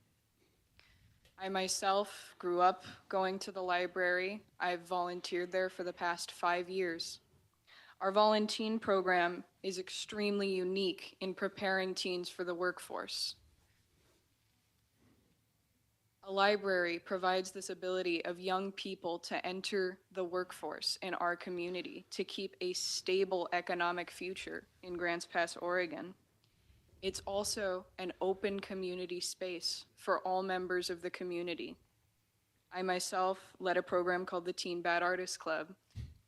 I myself grew up going to the library. I've volunteered there for the past 5 years. Our volunteer program is extremely unique in preparing teens for the workforce. A library provides this ability of young people to enter the workforce in our community to keep a stable economic future in Grants Pass, Oregon. It's also an open community space for all members of the community. I myself led a program called the Teen Bad Artist Club,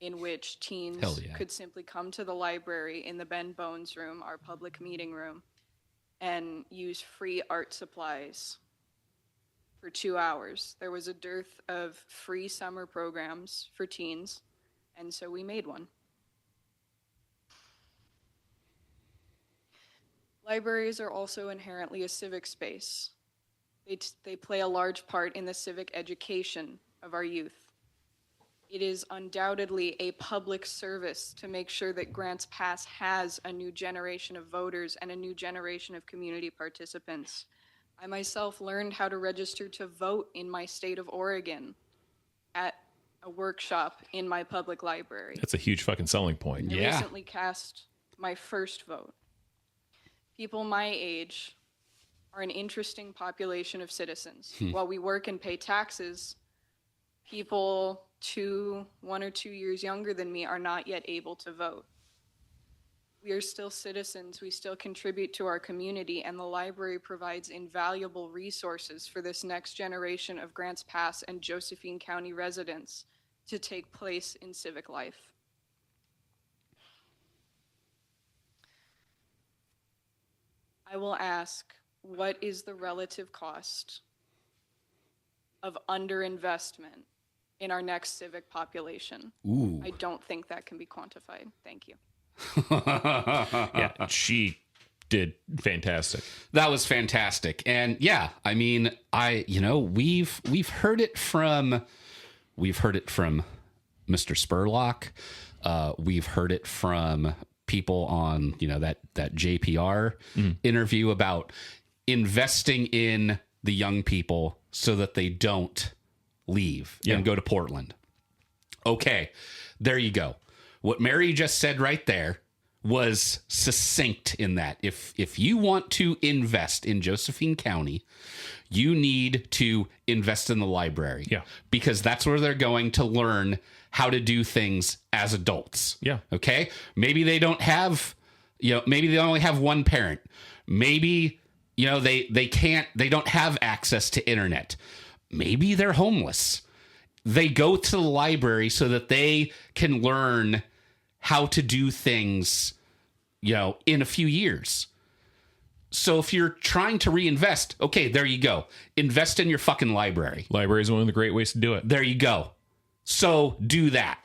in which teens Hell yeah. could simply come to the library in the Ben Bones room, our public meeting room, and use free art supplies for 2 hours. There was a dearth of free summer programs for teens, and so we made one. Libraries are also inherently a civic space. They play a large part in the civic education of our youth. It is undoubtedly a public service to make sure that Grants Pass has a new generation of voters and a new generation of community participants. I myself learned how to register to vote in my state of Oregon at a workshop in my public library. That's a huge fucking selling point. I Yeah. recently cast my first vote. People my age are an interesting population of citizens. While we work and pay taxes, people 1 or 2 years younger than me are not yet able to vote. We are still citizens, we still contribute to our community, and the library provides invaluable resources for this next generation of Grants Pass and Josephine County residents to take place in civic life. I will ask, what is the relative cost of underinvestment in our next civic population? Ooh. I don't think that can be quantified. Thank you. Yeah. She did fantastic. That was fantastic. And yeah, I mean, we've heard it from Mr. Spurlock. We've heard it from people on, that JPR interview about investing in the young people so that they don't leave and go to Portland. Okay, there you go. What Mary just said right there was succinct in that if you want to invest in Josephine County, you need to invest in the library. Yeah. Because that's where they're going to learn how to do things as adults. Yeah. Okay? Maybe they don't have, maybe they only have one parent. Maybe, they don't have access to internet. Maybe they're homeless. They go to the library so that they can learn how to do things, in a few years. So if you're trying to reinvest, okay, there you go. Invest in your fucking library. Library is one of the great ways to do it. There you go. So do that.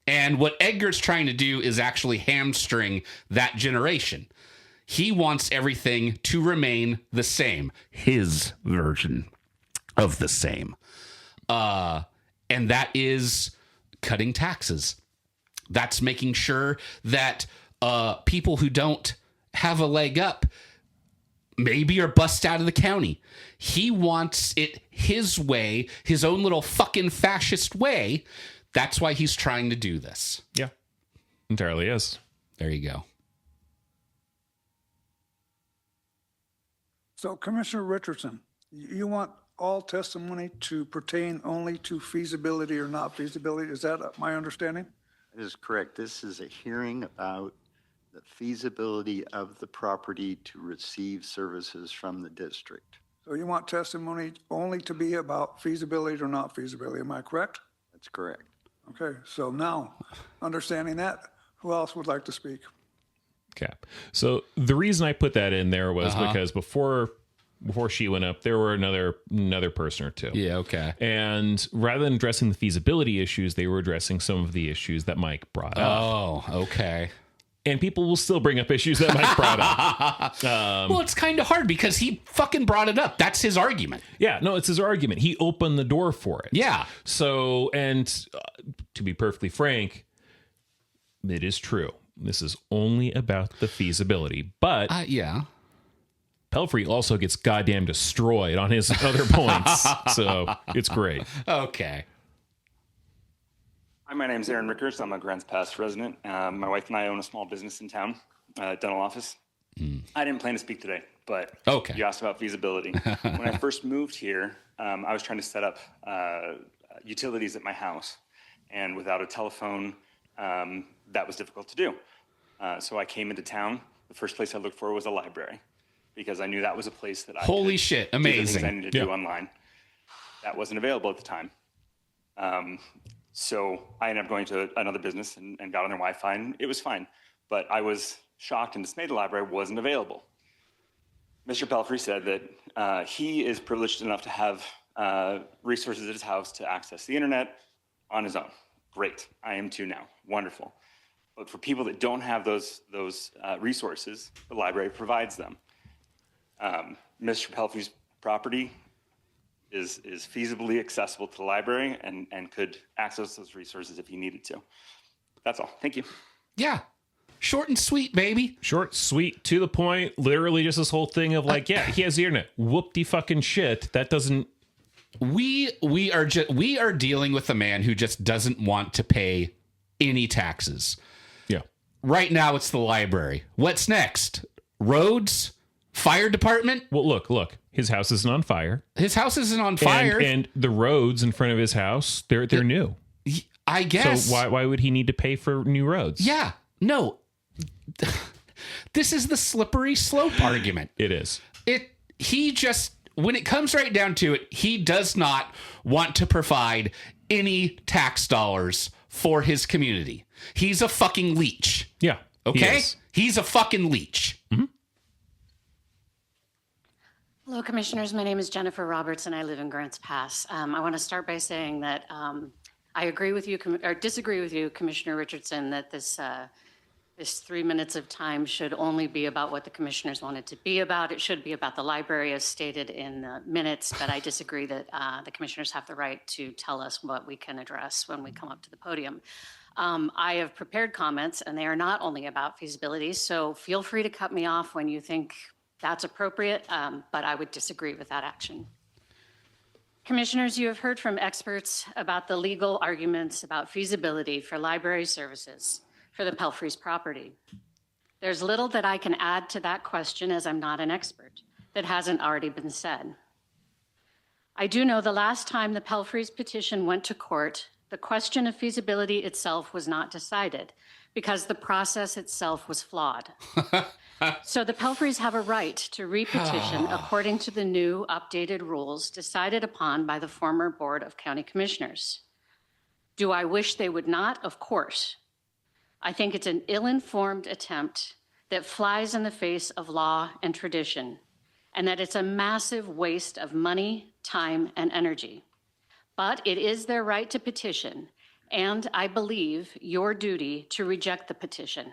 And what Edgar's trying to do is actually hamstring that generation. He wants everything to remain the same. His version of the same. And that is cutting taxes. That's making sure that people who don't have a leg up maybe are bussed out of the county. He wants it his way, his own little fucking fascist way. That's why he's trying to do this. Yeah. Entirely is. There you go. So Commissioner Richardson, you want all testimony to pertain only to feasibility or not feasibility? Is that my understanding? That is correct. This is a hearing about the feasibility of the property to receive services from the district. So you want testimony only to be about feasibility or not feasibility, am I correct? That's correct. Okay, so now, understanding that, who else would like to speak? Okay. So the reason I put that in there was because before she went up, there were another person or two. Yeah, okay. And rather than addressing the feasibility issues, they were addressing some of the issues that Mike brought up. Oh, okay. And people will still bring up issues that Mike brought up. Well, it's kind of hard because he fucking brought it up. That's his argument. Yeah, no, it's his argument. He opened the door for it. Yeah. So, and to be perfectly frank, it is true. This is only about the feasibility. But yeah. Pelfrey also gets goddamn destroyed on his other points. So it's great. Okay. Hi, my name's Aaron Rickers. I'm a Grants Pass resident. My wife and I own a small business in town, dental office. I didn't plan to speak today, but you asked about feasibility. When I first moved here, I was trying to set up utilities at my house. And without a telephone, that was difficult to do. So I came into town. The first place I looked for was a library because I knew that was a place that I Holy could shit, do the amazing. things I needed to do online. That wasn't available at the time. So I ended up going to another business and got on their Wi-Fi, and it was fine. But I was shocked and dismayed the library wasn't available. Mr. Pelfrey said that he is privileged enough to have resources at his house to access the internet on his own. Great. I am too now. Wonderful. But for people that don't have those resources, the library provides them. Mr. Pelfrey's property is feasibly accessible to the library and could access those resources if he needed to. That's all. Thank you. Yeah. Short and sweet, baby. Short, sweet, to the point. Literally just this whole thing of like, yeah, he has the internet. Whoop-de fucking shit. That doesn't... We are dealing with a man who just doesn't want to pay any taxes. Yeah. Right now it's the library. What's next? Roads? Fire department? Well, look. His house isn't on fire. His house isn't on fire. And the roads in front of his house, they're new. I guess. So why would he need to pay for new roads? Yeah. No. This is the slippery slope argument. It is. He just, when it comes right down to it, he does not want to provide any tax dollars for his community. He's a fucking leech. Yeah. Okay? He's a fucking leech. Mm-hmm. Hello, Commissioners. My name is Jennifer Roberts, and I live in Grants Pass. I want to start by saying that I agree with you, or disagree with you, Commissioner Richardson, that this 3 minutes of time should only be about what the commissioners want it to be about. It should be about the library, as stated in the minutes. But I disagree that the commissioners have the right to tell us what we can address when we come up to the podium. I have prepared comments, and they are not only about feasibility. So feel free to cut me off when you think that's appropriate, but I would disagree with that action. Commissioners, you have heard from experts about the legal arguments about feasibility for library services for the Pelfrey's property. There's little that I can add to that question, as I'm not an expert, that hasn't already been said. I do know the last time the Pelfrey's petition went to court, the question of feasibility itself was not decided because the process itself was flawed. So the Pelfreys have a right to repetition according to the new updated rules decided upon by the former Board of County Commissioners. Do I wish they would not? Of course. I think it's an ill-informed attempt that flies in the face of law and tradition, and that it's a massive waste of money, time, and energy. But it is their right to petition, and I believe your duty to reject the petition.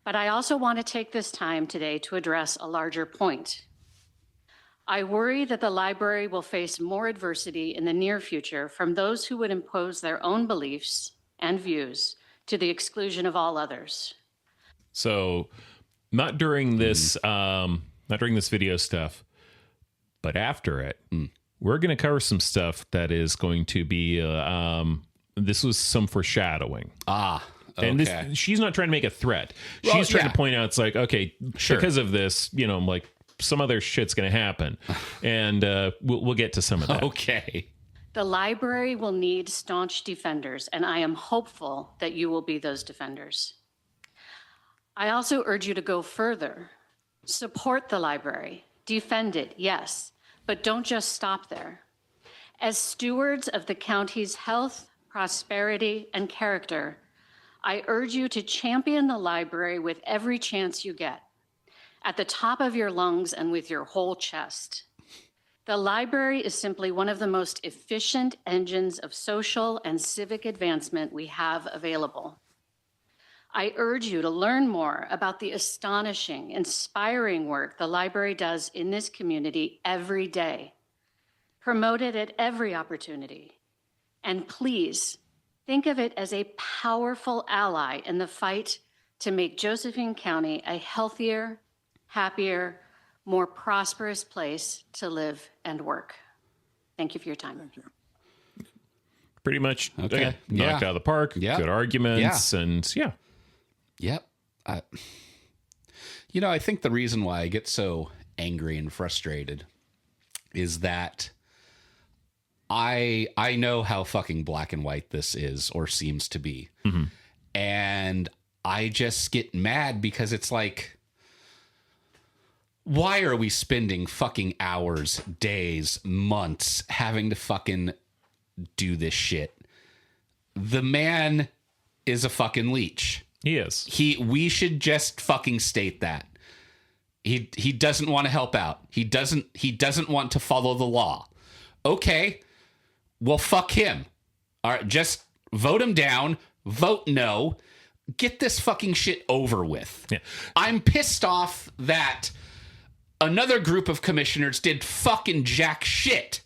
But I also want to take this time today to address a larger point. I worry that the library will face more adversity in the near future from those who would impose their own beliefs and views to the exclusion of all others. So not during this video stuff, but after it, we're going to cover some stuff that is going to be, this was some foreshadowing. Okay. And she's not trying to make a threat. She's trying to point out, it's like, okay, because of this, like some other shit's going to happen. And we'll get to some of that. Okay. The library will need staunch defenders, and I am hopeful that you will be those defenders. I also urge you to go further. Support the library. Defend it, yes, but don't just stop there. As stewards of the county's health, prosperity, and character, I urge you to champion the library with every chance you get, at the top of your lungs and with your whole chest. The library is simply one of the most efficient engines of social and civic advancement we have available. I urge you to learn more about the astonishing, inspiring work the library does in this community every day. Promote it at every opportunity. And please, think of it as a powerful ally in the fight to make Josephine County a healthier, happier, more prosperous place to live and work. Thank you for your time. Thank you. Pretty much Okay. knocked out of the park. Yeah. Good arguments. And yeah. Yep. You know, I think the reason why I get so angry and frustrated is that I know how fucking black and white this is or seems to be. Mm-hmm. And I just get mad because it's like, why are we spending fucking hours, days, months having to fucking do this shit? The man is a fucking leech. He is. We should just fucking state that. He doesn't want to help out. He doesn't want to follow the law. Okay. Well, fuck him. All right, just vote him down. Vote no. Get this fucking shit over with. Yeah. I'm pissed off that another group of commissioners did fucking jack shit,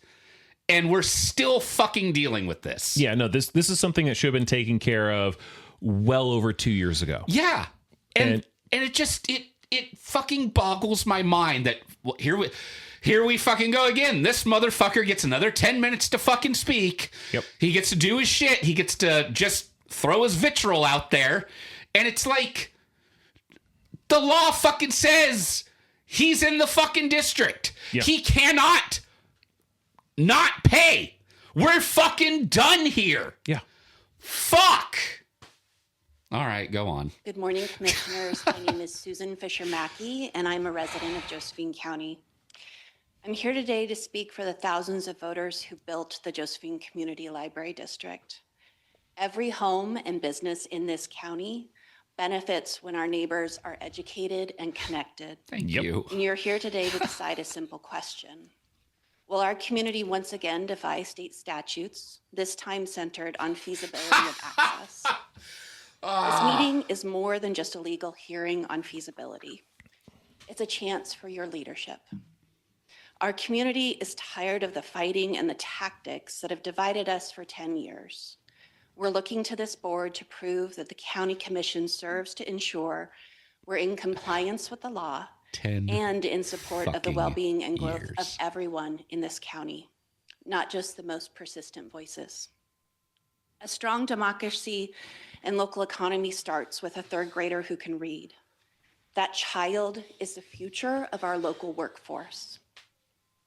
and we're still fucking dealing with this. Yeah, no, this is something that should have been taken care of well over 2 years ago. Yeah. And it just it fucking boggles my mind that here we fucking go again. This motherfucker gets another 10 minutes to fucking speak. Yep. He gets to do his shit. He gets to just throw his vitriol out there. And it's like, the law fucking says he's in the fucking district. Yeah. He cannot not pay. We're fucking done here. Yeah. Fuck. All right, go on. Good morning, Commissioners. My name is Susan Fisher-Mackey, and I'm a resident of Josephine County. I'm here today to speak for the thousands of voters who built the Josephine Community Library District. Every home and business in this county benefits when our neighbors are educated and connected. Thank you. And you're here today to decide a simple question. Will our community once again defy state statutes, this time centered on feasibility of access? This meeting is more than just a legal hearing on feasibility. It's a chance for your leadership. Our community is tired of the fighting and the tactics that have divided us for 10 years. We're looking to this board to prove that the county commission serves to ensure we're in compliance with the law and in support of the well-being and growth of everyone in this county, not just the most persistent voices. A strong democracy and local economy starts with a third grader who can read. That child is the future of our local workforce.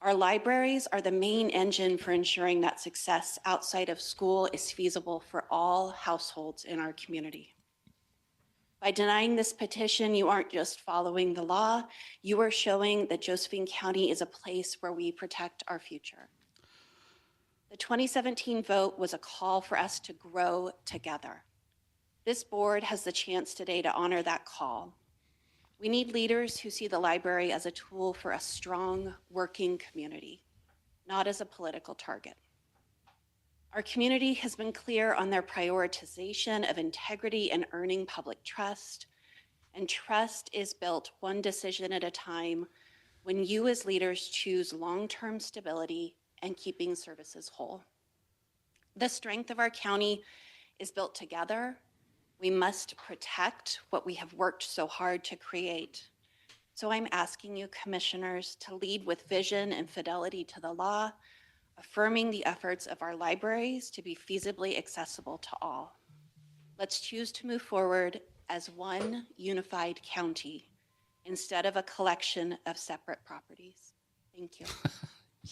Our libraries are the main engine for ensuring that success outside of school is feasible for all households in our community. By denying this petition, you aren't just following the law, you are showing that Josephine County is a place where we protect our future. The 2017 vote was a call for us to grow together. This board has the chance today to honor that call. We need leaders who see the library as a tool for a strong, working community, not as a political target. Our community has been clear on their prioritization of integrity and earning public trust, and trust is built one decision at a time when you as leaders choose long-term stability and keeping services whole. The strength of our county is built together. We must protect what we have worked so hard to create. So I'm asking you, commissioners, to lead with vision and fidelity to the law, affirming the efforts of our libraries to be feasibly accessible to all. Let's choose to move forward as one unified county instead of a collection of separate properties. Thank you.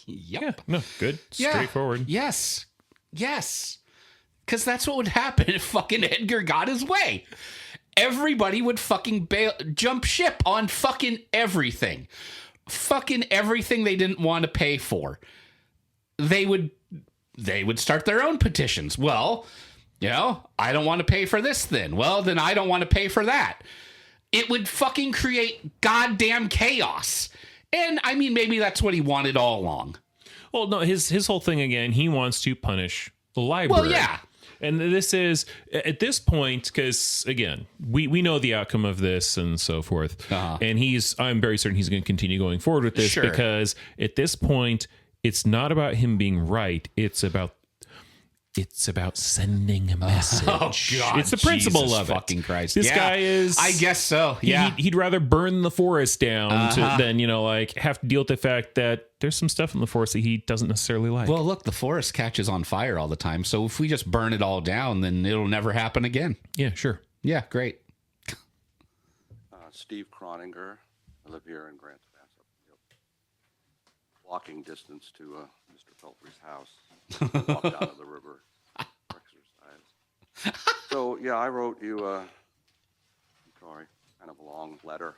Yep. Yeah, no, good. Straightforward. Yes. Yes. Because that's what would happen if fucking Edgar got his way. Everybody would fucking jump ship on fucking everything. Fucking everything they didn't want to pay for. They would start their own petitions. Well, I don't want to pay for this then. Well, then I don't want to pay for that. It would fucking create goddamn chaos. And I mean, maybe that's what he wanted all along. Well, no, his whole thing again, he wants to punish the library. Well, yeah. And this is, at this point, because, again, we know the outcome of this and so forth. Uh-huh. And I'm very certain he's going to continue going forward with this because at this point, it's not about him being right. It's about sending a message. Oh, God. It's the principle Jesus of it. Fucking Christ. This guy is... I guess so. Yeah. He'd rather burn the forest down than, have to deal with the fact that there's some stuff in the forest that he doesn't necessarily like. Well, look, the forest catches on fire all the time. So if we just burn it all down, then it'll never happen again. Yeah, sure. Yeah, great. Steve Croninger. I live here in Grants Pass. Walking distance to Mr. Pelfrey's house. Walk down to the river. Exercise. So, yeah, I wrote you kind of a long letter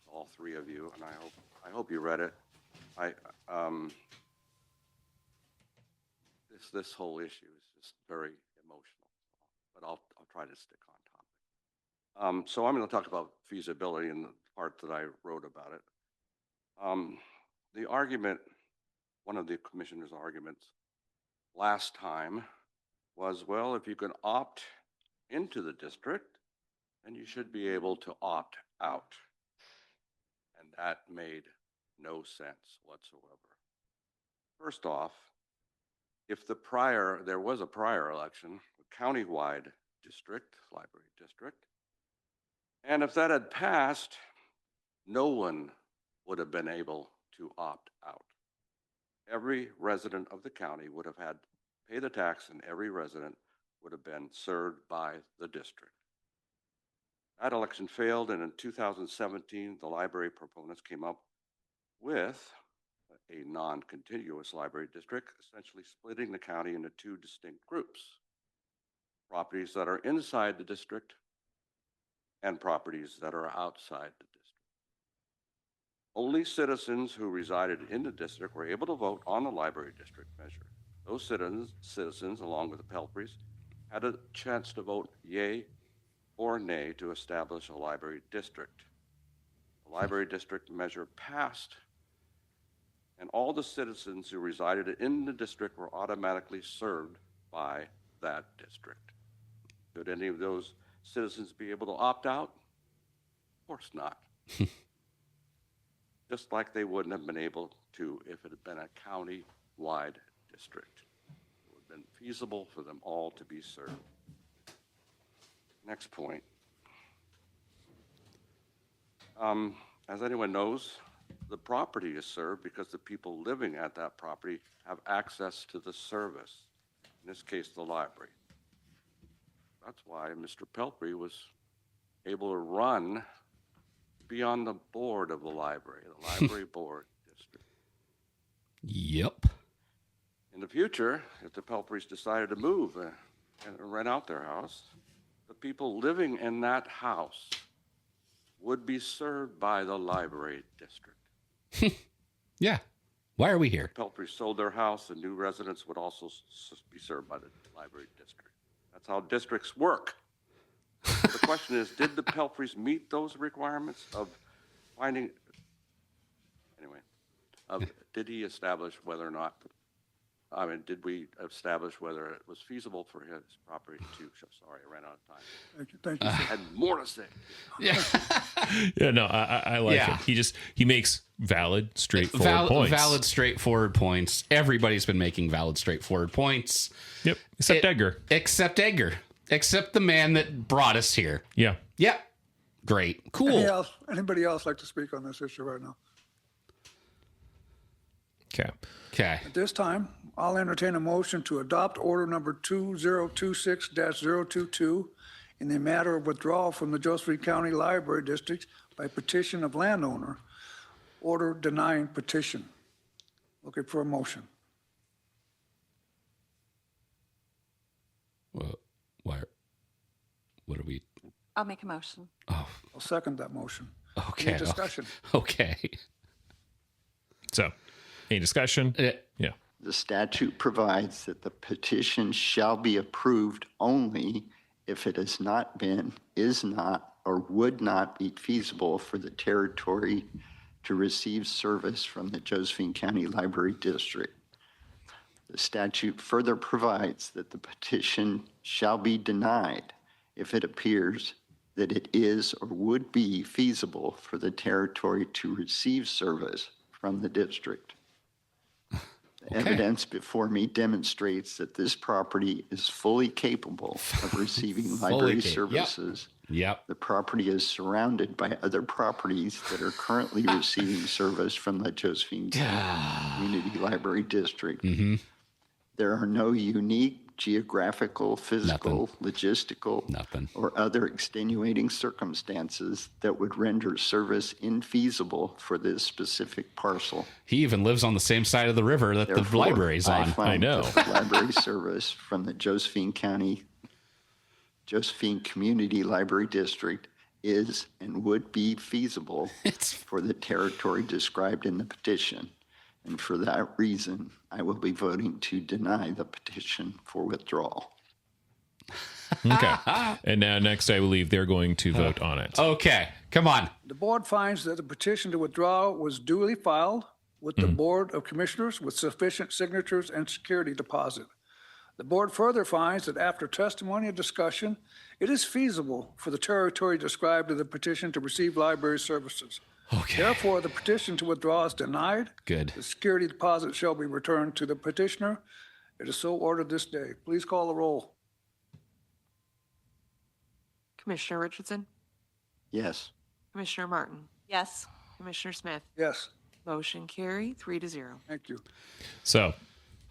to all three of you, and I hope you read it. This whole issue is just very emotional, but I'll try to stick on topic. So I'm going to talk about feasibility in the part that I wrote about it. The argument, one of the commissioner's arguments last time was, well, if you can opt into the district, then you should be able to opt out. And that made no sense whatsoever. First off, if there was a prior election, a countywide district, library district, and if that had passed, no one would have been able to opt out. Every resident of the county would have had to pay the tax, and every resident would have been served by the district. That election failed, and in 2017, the library proponents came up with a non-contiguous library district, essentially splitting the county into two distinct groups: properties that are inside the district and properties that are outside the district. Only citizens who resided in the district were able to vote on the library district measure. Those citizens, along with the Pelfreys, had a chance to vote yay or nay to establish a library district. The library district measure passed, and all the citizens who resided in the district were automatically served by that district. Could any of those citizens be able to opt out? Of course not. Just like they wouldn't have been able to if it had been a county-wide district. It would have been feasible for them all to be served. Next point. As anyone knows, the property is served because the people living at that property have access to the service, in this case, the library. That's why Mr. Pelfrey was able to be on the board of the library board district. Yep. In the future, if the Pelfreys decided to move and rent out their house, the people living in that house would be served by the library district. Yeah. Why are we here? The Pelfreys sold their house, and new residents would also be served by the library district. That's how districts work. The question is, did the Pelfreys meet those requirements of finding, did he establish whether or not, did we establish whether it was feasible for his property to, sorry, I ran out of time. Thank you. I had more to say. Yeah. Yeah, no, I like it. He makes valid, straightforward points. Valid, straightforward points. Everybody's been making valid, straightforward points. Yep, except Edgar. Except Edgar. Except the man that brought us here. Yeah. Yep. Great. Cool. Anybody else like to speak on this issue right now? Okay. At this time, I'll entertain a motion to adopt order number 2026-022 in the matter of withdrawal from the Josephine County Library District by petition of landowner, order denying petition. Looking for a motion. Well, why? What are we? I'll make a motion. Oh, I'll second that motion. okay. Any discussion? Okay. So, any discussion? Yeah. The statute provides that the petition shall be approved only if it has not been, is not, or would not be feasible for the territory to receive service from the Josephine County Library District. The statute further provides that the petition shall be denied if it appears that it is or would be feasible for the territory to receive service from the district. The evidence before me demonstrates that this property is fully capable of receiving library services. Yep. The property is surrounded by other properties that are currently receiving service from the Josephine Community Library District. Mm-hmm. There are no unique geographical, physical, logistical, or other extenuating circumstances that would render service infeasible for this specific parcel. He even lives on the same side of the river that the library's on. I know. Library service from the Josephine Community Library District is and would be feasible for the territory described in the petition. And for that reason, I will be voting to deny the petition for withdrawal. Okay. And now next, I believe they're going to vote on it. Okay. Come on. The board finds that the petition to withdraw was duly filed with the Board of Commissioners with sufficient signatures and security deposit. The board further finds that after testimony and discussion, it is feasible for the territory described in the petition to receive library services. Okay. Therefore, the petition to withdraw is denied. Good. The security deposit shall be returned to the petitioner. It is so ordered this day. Please call the roll. Commissioner Richardson? Yes. Commissioner Martin? Yes. Commissioner Smith? Yes. Motion carried, 3-0. Thank you. So,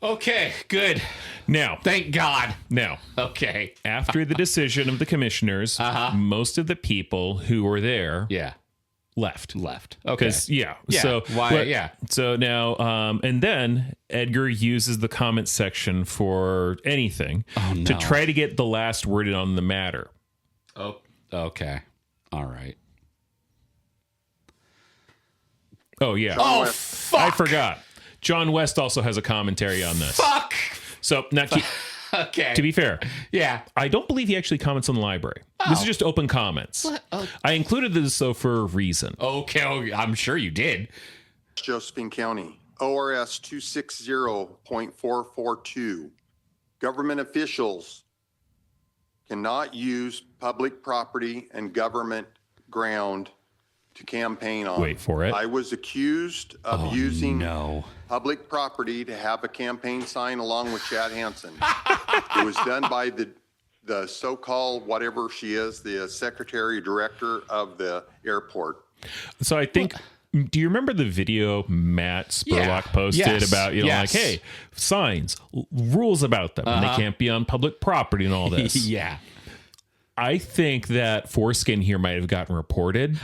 okay, good. Now, thank God. Now, okay. After the decision of the commissioners, most of the people who were there, left. Okay. So why? So now, and then Edgar uses the comment section for anything to try to get the last word in on the matter. Oh, okay. All right. Oh yeah. Oh, fuck. I forgot. John West also has a commentary on this. Fuck. So now, okay. To be fair, I don't believe he actually comments on the library. This is just open comments. I included this though for a reason. Okay, I'm sure you did. Josephine County, ORS 260.442. Government officials cannot use public property and government ground to campaign on. Wait for it. I was accused of using public property to have a campaign sign along with Chad Hansen. It was done by the so-called, whatever she is, the secretary director of the airport. So I think, do you remember the video Matt Spurlock posted about, like, hey, signs, rules about them, and they can't be on public property and all this? Yeah. I think that Foreskin here might have gotten reported,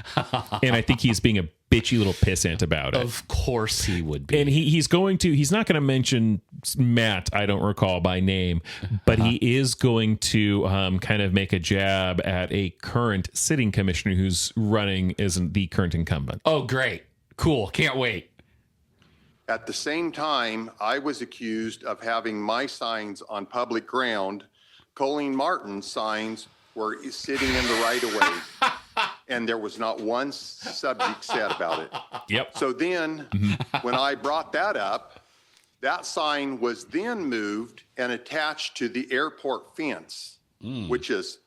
and I think he's being a bitchy little pissant about it. Of course he would be. And he's not going to mention Matt, I don't recall by name, but he is going to kind of make a jab at a current sitting commissioner who's running isn't the current incumbent. Oh, great. Cool. Can't wait. At the same time, I was accused of having my signs on public ground. Colleen Martin's signs were sitting in the right of way, and there was not one subject said about it. Yep. So then, when I brought that up, that sign was then moved and attached to the airport fence, which is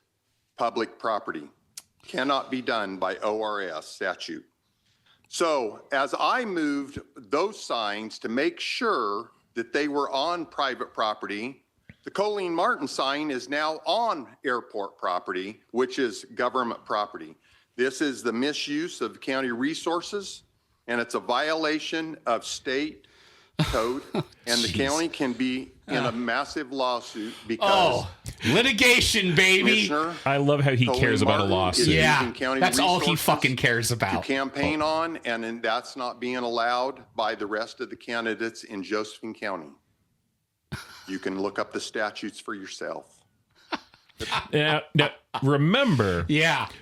public property. Cannot be done by ORS statute. So as I moved those signs to make sure that they were on private property, the Colleen Martin sign is now on airport property, which is government property. This is the misuse of county resources, and it's a violation of state code, and the county can be in a massive lawsuit because litigation, baby. Commissioner I love how he cares about a Martin lawsuit. is Yeah, using county that's all he resources fucking cares to about. campaign on, and then that's not being allowed by the rest of the candidates in Josephine County. You can look up the statutes for yourself. Now, remember,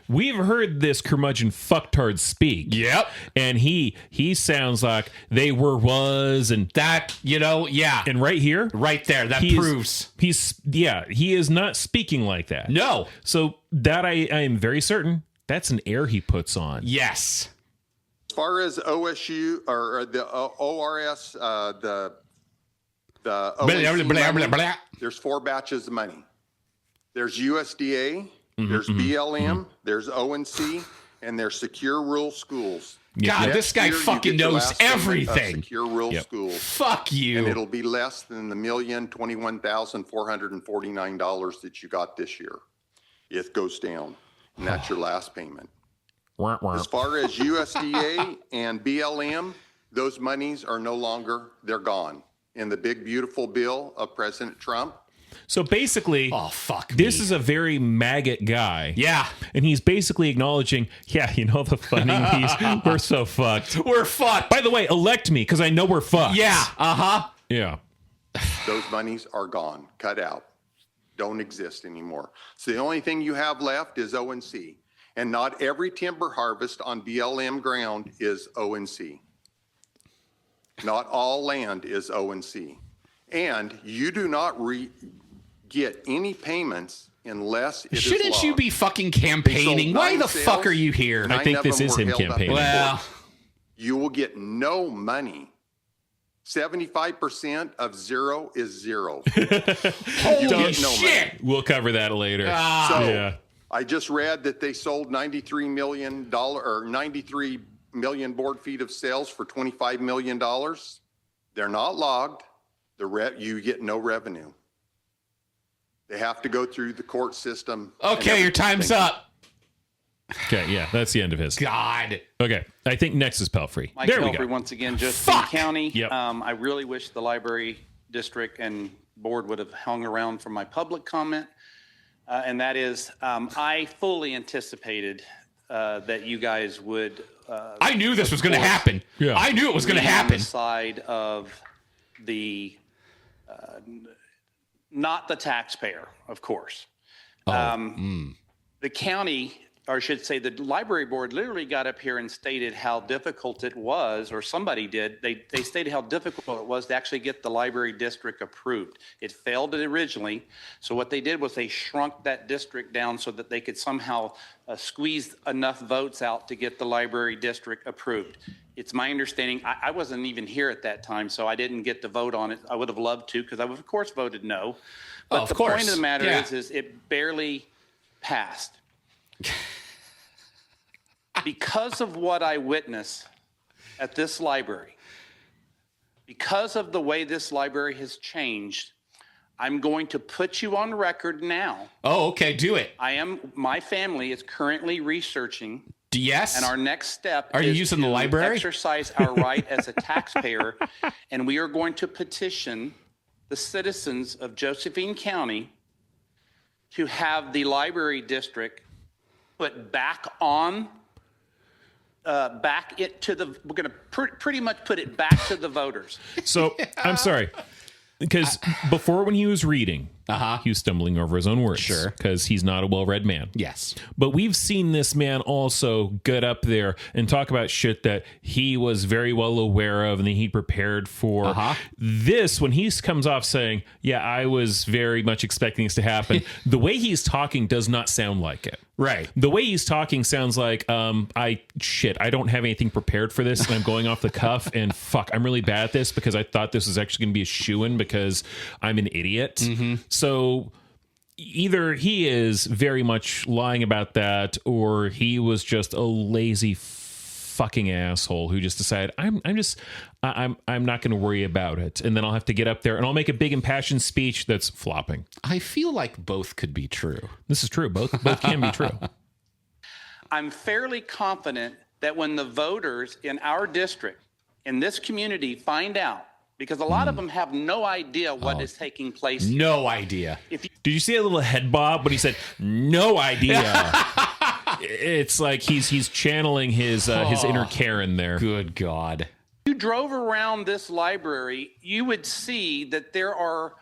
we've heard this curmudgeon fucktard speak. Yep. And he sounds like they were, was, and that, And right here, right there, that proves. He is not speaking like that. No. So that I am very certain that's an air he puts on. Yes. As far as OSU or the ORS, the ONC money, there's 4 batches of money. There's USDA, there's BLM, there's ONC, and there's secure rural schools. God, Next this guy year, you fucking get your knows last payment of everything. Secure rural schools. Fuck you. And it'll be less than the $1,021,449 that you got this year. It goes down, and that's your last payment. As far as USDA and BLM, those monies are no longer, they're gone. In the big, beautiful bill of President Trump. So basically, this is a very maggot guy. Yeah. And he's basically acknowledging, the funding piece, we're so fucked. We're fucked. By the way, elect me because I know we're fucked. Yeah. Uh-huh. Yeah. Those monies are gone, cut out, don't exist anymore. So the only thing you have left is ONC. And not every timber harvest on BLM ground is ONC. Not all land is ONC. And you do not get any payments unless it is Shouldn't you logged. be fucking campaigning? Why the fuck are you here? I think this is him campaigning. Well, you will get no money. 75% of zero is zero. Holy shit! We'll cover that later. So I just read that they sold $93 million or 93 million board feet of sales for $25 million. They're not logged. You get no revenue. They have to go through the court system. Okay, your time's up. Okay, yeah, that's the end of his. God. Okay, I think next is Pelfrey. Mike There we Pelfrey, go. once again, Josephine County. Yep. I really wish the library district and board would have hung around for my public comment. And that is, I fully anticipated that you guys would. I knew this was going to happen. Yeah. I knew it was going to be on happen. the side of the, not the taxpayer, of course. The county, or I should say the library board, literally got up here and stated how difficult it was, or somebody did. They stated how difficult it was to actually get the library district approved. It failed originally. So what they did was they shrunk that district down so that they could somehow squeeze enough votes out to get the library district approved. It's my understanding, I wasn't even here at that time, so I didn't get to vote on it. I would have loved to, because I would, of course, voted no. But the point of the matter is it barely passed. Because of what I witnessed at this library, because of the way this library has changed, I'm going to put you on record now. Oh, okay, do it. My family is currently researching. Yes. And our next step Are you is using the to library? exercise our right as a taxpayer, and we are going to petition the citizens of Josephine County to have the library district put back on, we're going to pretty much put it back to the voters. So I'm sorry, because before when he was reading, he was stumbling over his own words. Sure. Because he's not a well-read man. Yes. But we've seen this man also get up there and talk about shit that he was very well aware of and that he prepared for. This, when he comes off saying, yeah, I was very much expecting this to happen, the way he's talking does not sound like it. Right. The way he's talking sounds like, I don't have anything prepared for this and I'm going off the cuff and fuck, I'm really bad at this because I thought this was actually going to be a shoo-in because I'm an idiot. Mm-hmm. So either he is very much lying about that or he was just a lazy fucking asshole who just decided I'm not going to worry about it, and then I'll have to get up there and I'll make a big impassioned speech that's flopping. I feel like both could be true. This is true. Both can be true. I'm fairly confident that when the voters in our district, in this community, find out, because a lot of them have no idea what is taking place here. No idea. Did you see a little head bob when he said no idea? It's like he's channeling his inner Karen there. Good God. If you drove around this library, you would see that there are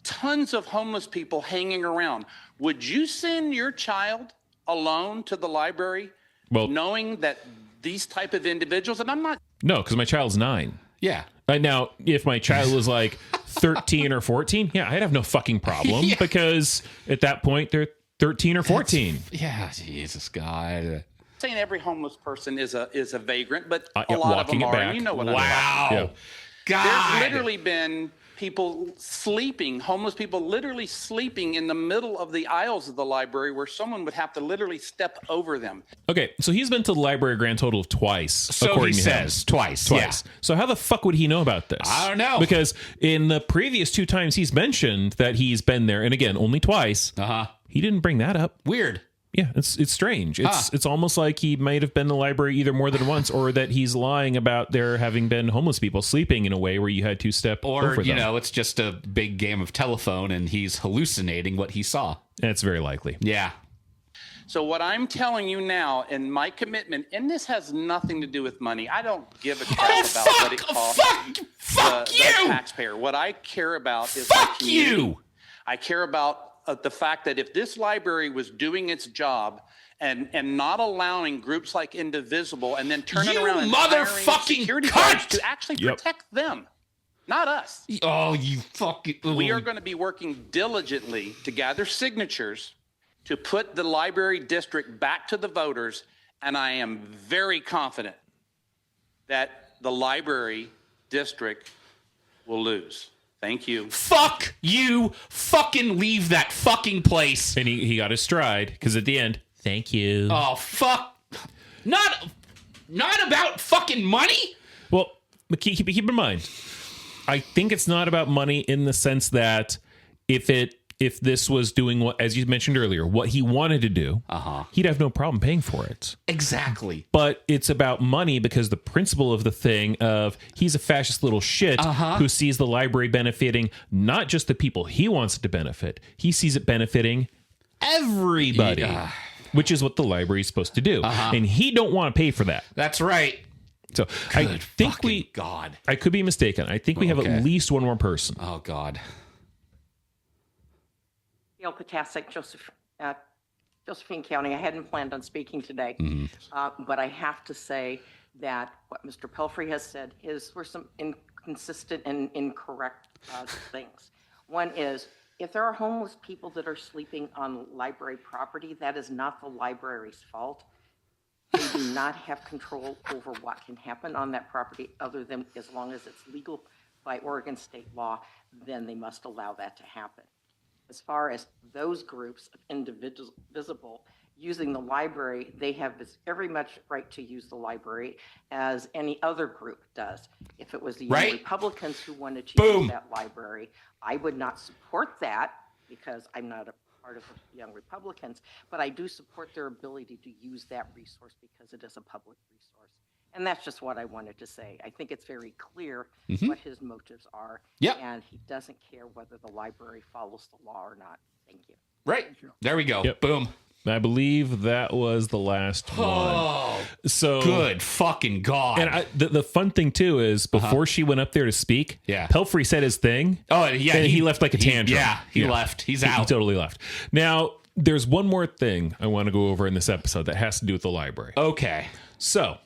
tons of homeless people hanging around. Would you send your child alone to the library, knowing that these type of individuals, and I'm not... No, because my child's 9. Yeah. Now, if my child was like 13 or 14, yeah, I'd have no fucking problem because at that point they're 13 or 14. Yeah, Jesus God. Saying every homeless person is a vagrant, but a lot of them are. And you know what I'm talking about. God. There's literally been people sleeping, homeless people literally sleeping in the middle of the aisles of the library where someone would have to literally step over them. Okay, so he's been to the library a grand total of twice. So according he to him. says twice. Twice. Yeah. So how the fuck would he know about this? I don't know. Because in the previous 2 times he's mentioned that he's been there, and again, only twice, he didn't bring that up. Weird. Yeah, it's strange. It's almost like he might have been in the library either more than once, or that he's lying about there having been homeless people sleeping in a way where you had to step over them. Or, it's just a big game of telephone and he's hallucinating what he saw. That's very likely. Yeah. So what I'm telling you now, and my commitment, and this has nothing to do with money. I don't give a crap about what it costs the taxpayer. What I care about is my community. I care about the fact that if this library was doing its job and not allowing groups like Indivisible and then turning around and hiring security guards to actually protect them, not us. Oh, you fucking... We are going to be working diligently to gather signatures to put the library district back to the voters, and I am very confident that the library district will lose. Thank you. Fuck you. Fucking leave that fucking place. And he got his stride, because at the end, thank you. Oh, fuck. Not about fucking money? Well, but keep in mind, I think it's not about money in the sense that if this was doing what, as you mentioned earlier, what he wanted to do, he'd have no problem paying for it. Exactly. But it's about money because the principle of the thing of he's a fascist little shit who sees the library benefiting not just the people he wants it to benefit. He sees it benefiting everybody, which is what the library is supposed to do. And he don't want to pay for that. That's right. So I think I could be mistaken. I think we have at least one more person. Oh, God. Potasek, Josephine County. I hadn't planned on speaking today, but I have to say that what Mr. Pelfrey has said were some inconsistent and incorrect things. One is, if there are homeless people that are sleeping on library property, that is not the library's fault. They do not have control over what can happen on that property other than as long as it's legal by Oregon state law, then they must allow that to happen. As far as those groups of indivisible using the library, they have every much right to use the library as any other group does. If it was the Young Republicans who wanted to use that library, I would not support that because I'm not a part of the Young Republicans, but I do support their ability to use that resource because it is a public resource. And that's just what I wanted to say. I think it's very clear what his motives are. Yep. And he doesn't care whether the library follows the law or not. Thank you. Right. There we go. Yep. Boom. I believe that was the last one. So good fucking God. And the fun thing, too, is before she went up there to speak, Pelfrey said his thing. Oh, yeah. And he left like a tantrum. He left. He's out. He totally left. Now, there's one more thing I want to go over in this episode that has to do with the library. Okay. So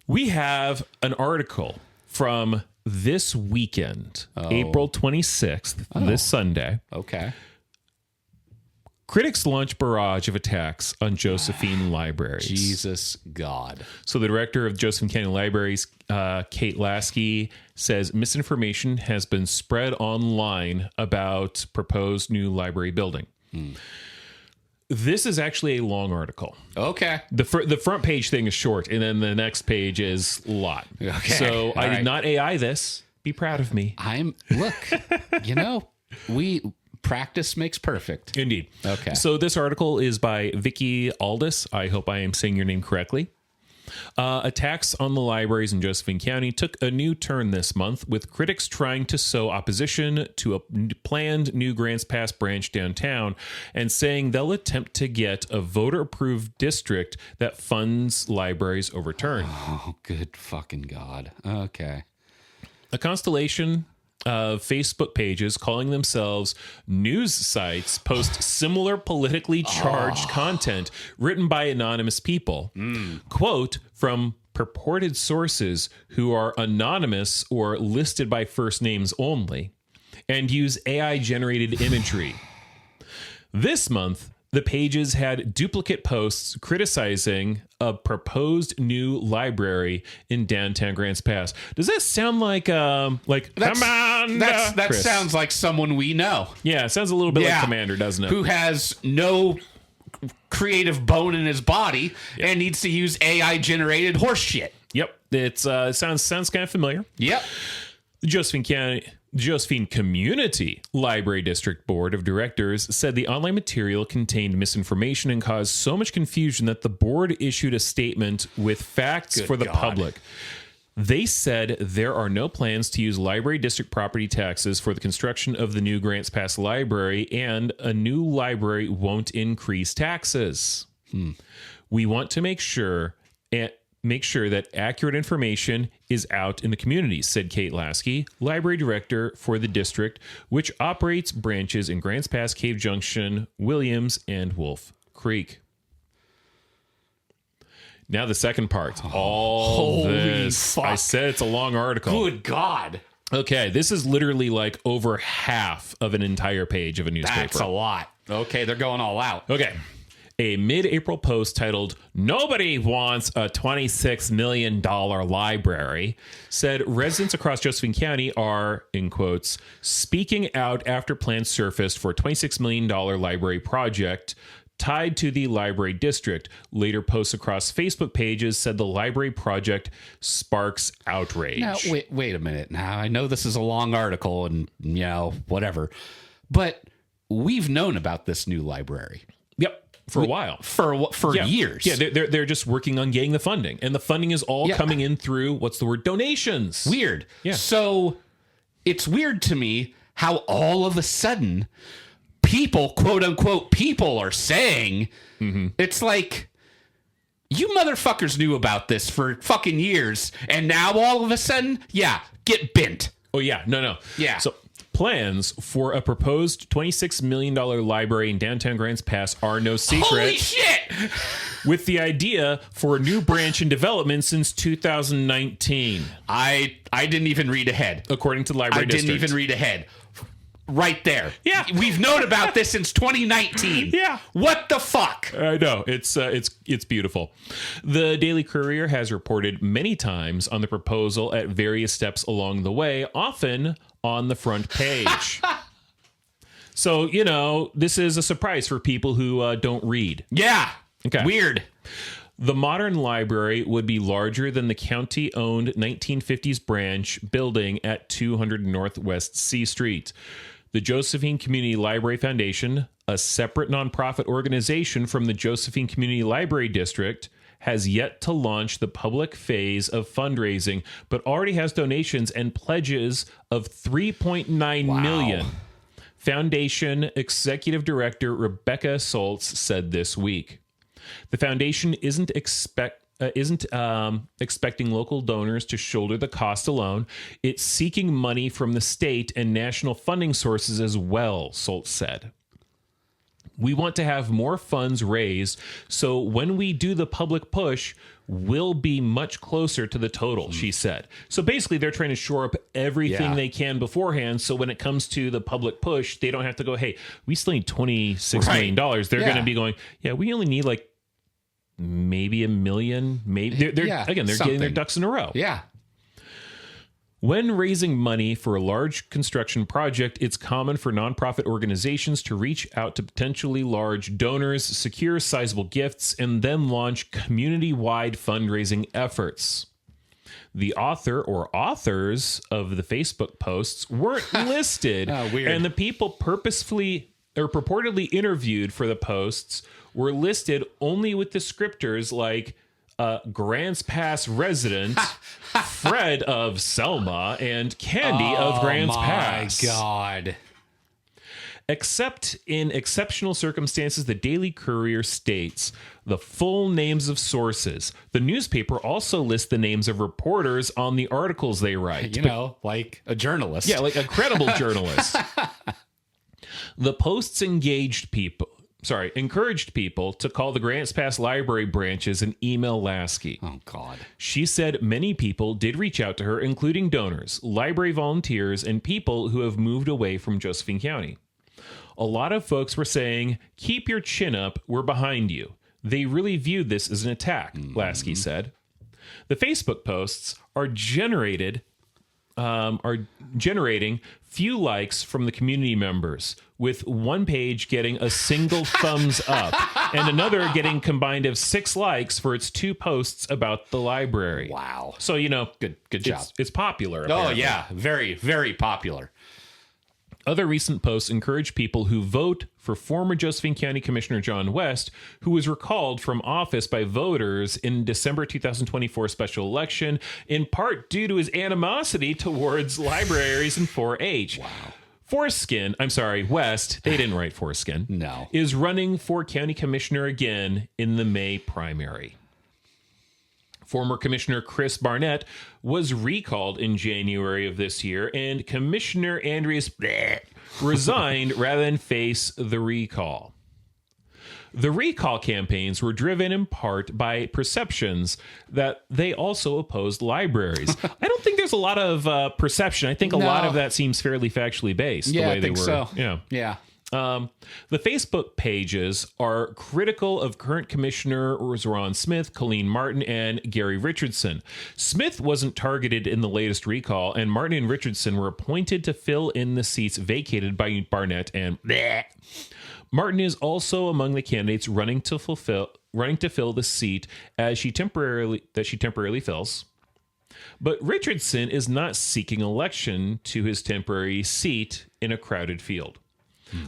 we have an article from this weekend, April 26th, this Sunday. Okay. Critics launch barrage of attacks on Josephine libraries. Jesus God. So the director of Josephine County Libraries, Kate Lasky, says misinformation has been spread online about proposed new library building. This is actually a long article. Okay. The front page thing is short, and then the next page is a lot. Okay. So I did not AI this. Be proud of me. Practice makes perfect. Indeed. Okay. So this article is by Vicky Aldis. I hope I am saying your name correctly. Attacks on the libraries in Josephine County took a new turn this month, with critics trying to sow opposition to a planned new Grants Pass branch downtown and saying they'll attempt to get a voter-approved district that funds libraries overturned. Oh, good fucking God. Okay. A constellation of Facebook pages calling themselves news sites post similar politically charged content written by anonymous people. Quote from purported sources who are anonymous or listed by first names only, and use AI-generated imagery. This month, the pages had duplicate posts criticizing a proposed new library in downtown Grants Pass. Does that sound like come on? That Chris? sounds like someone we know. Yeah, it sounds a little bit like Commander, doesn't it? Who has no creative bone in his body and needs to use AI generated horse shit. Yep, it sounds kind of familiar. Yep. The Josephine Community Library District Board of Directors said the online material contained misinformation and caused so much confusion that the board issued a statement with facts for the public. They said there are no plans to use library district property taxes for the construction of the new Grants Pass Library, and a new library won't increase taxes. We want to make sure that accurate information is out in the community, said Kate Lasky, library director for the district, which operates branches in Grants Pass, Cave Junction, Williams, and Wolf Creek. Now the second part. Holy this. fuck. I said it's a long article. Good God. Okay, this is literally like over half of an entire page of a newspaper. That's a lot. Okay, they're going all out. Okay. A mid-April post titled, "Nobody Wants a $26 Million Library," said residents across Josephine County are, in quotes, speaking out after plans surfaced for a $26 million library project tied to the library district. Later posts across Facebook pages said the library project sparks outrage. Now, wait a minute. Now, I know this is a long article and, whatever, but we've known about this new library. Yep. For a while. For years. Yeah, they're just working on getting the funding. And the funding is all coming in through, donations. Weird. Yeah. So it's weird to me how all of a sudden people, quote unquote, people are saying, it's like, you motherfuckers knew about this for fucking years. And now all of a sudden, get bent. Oh, yeah. No. Yeah. So plans for a proposed $26 million library in downtown Grants Pass are no secret. Holy shit! With the idea for a new branch in development since 2019. I didn't even read ahead. According to the library district. Didn't even read ahead. Right there. Yeah. We've known about this since 2019. Yeah. What the fuck? I know. It's beautiful. The Daily Courier has reported many times on the proposal at various steps along the way, often on the front page. So, this is a surprise for people who don't read. Yeah. Okay. Weird. The modern library would be larger than the county-owned 1950s branch building at 200 Northwest C Street. The Josephine Community Library Foundation, a separate nonprofit organization from the Josephine Community Library District, has yet to launch the public phase of fundraising, but already has donations and pledges of $3.9 million. Foundation Executive Director Rebecca Soltz said this week. The foundation isn't expecting local donors to shoulder the cost alone. It's seeking money from the state and national funding sources as well, Soltz said. We want to have more funds raised, so when we do the public push, we'll be much closer to the total, she said. So basically, they're trying to shore up everything they can beforehand, so when it comes to the public push, they don't have to go, hey, we still need $26 million. They're going to be going, we only need maybe $1 million. Maybe they're getting their ducks in a row. Yeah. When raising money for a large construction project, it's common for nonprofit organizations to reach out to potentially large donors, secure sizable gifts, and then launch community-wide fundraising efforts. The author or authors of the Facebook posts weren't listed, weird. And the people purportedly interviewed for the posts were listed only with descriptors like Grants Pass resident Fred of Selma and Candy of Grants Pass. Oh, my God. Except in exceptional circumstances, the Daily Courier states the full names of sources. The newspaper also lists the names of reporters on the articles they write. You know, like a journalist. Yeah, like a credible journalist. The Post's encouraged people to call the Grants Pass library branches and email Lasky. Oh, God. She said many people did reach out to her, including donors, library volunteers, and people who have moved away from Josephine County. A lot of folks were saying, keep your chin up, we're behind you. They really viewed this as an attack, Lasky said. The Facebook posts are generating few likes from the community members, with one page getting a single thumbs up and another getting combined of 6 likes for its 2 posts about the library. Wow. So, you know, good job. It's popular. Oh, Apparently. yeah. Very, very popular. Other recent posts encourage people who vote for former Josephine County Commissioner John West, who was recalled from office by voters in December 2024 special election, in part due to his animosity towards libraries and 4-H. Wow. West, they didn't write foreskin. No. Is running for county commissioner again in the May primary. Former Commissioner Chris Barnett was recalled in January of this year, and Commissioner Andreas resigned rather than face the recall. The recall campaigns were driven in part by perceptions that they also opposed libraries. I don't think there's a lot of perception. I think a lot of that seems fairly factually based. Yeah, the way I think they were. so. Yeah. The Facebook pages are critical of current commissioners Ron Smith, Colleen Martin, and Gary Richardson. Smith wasn't targeted in the latest recall, and Martin and Richardson were appointed to fill in the seats vacated by Barnett and Martin is also among the candidates running to fill the seat she temporarily fills. But Richardson is not seeking election to his temporary seat in a crowded field.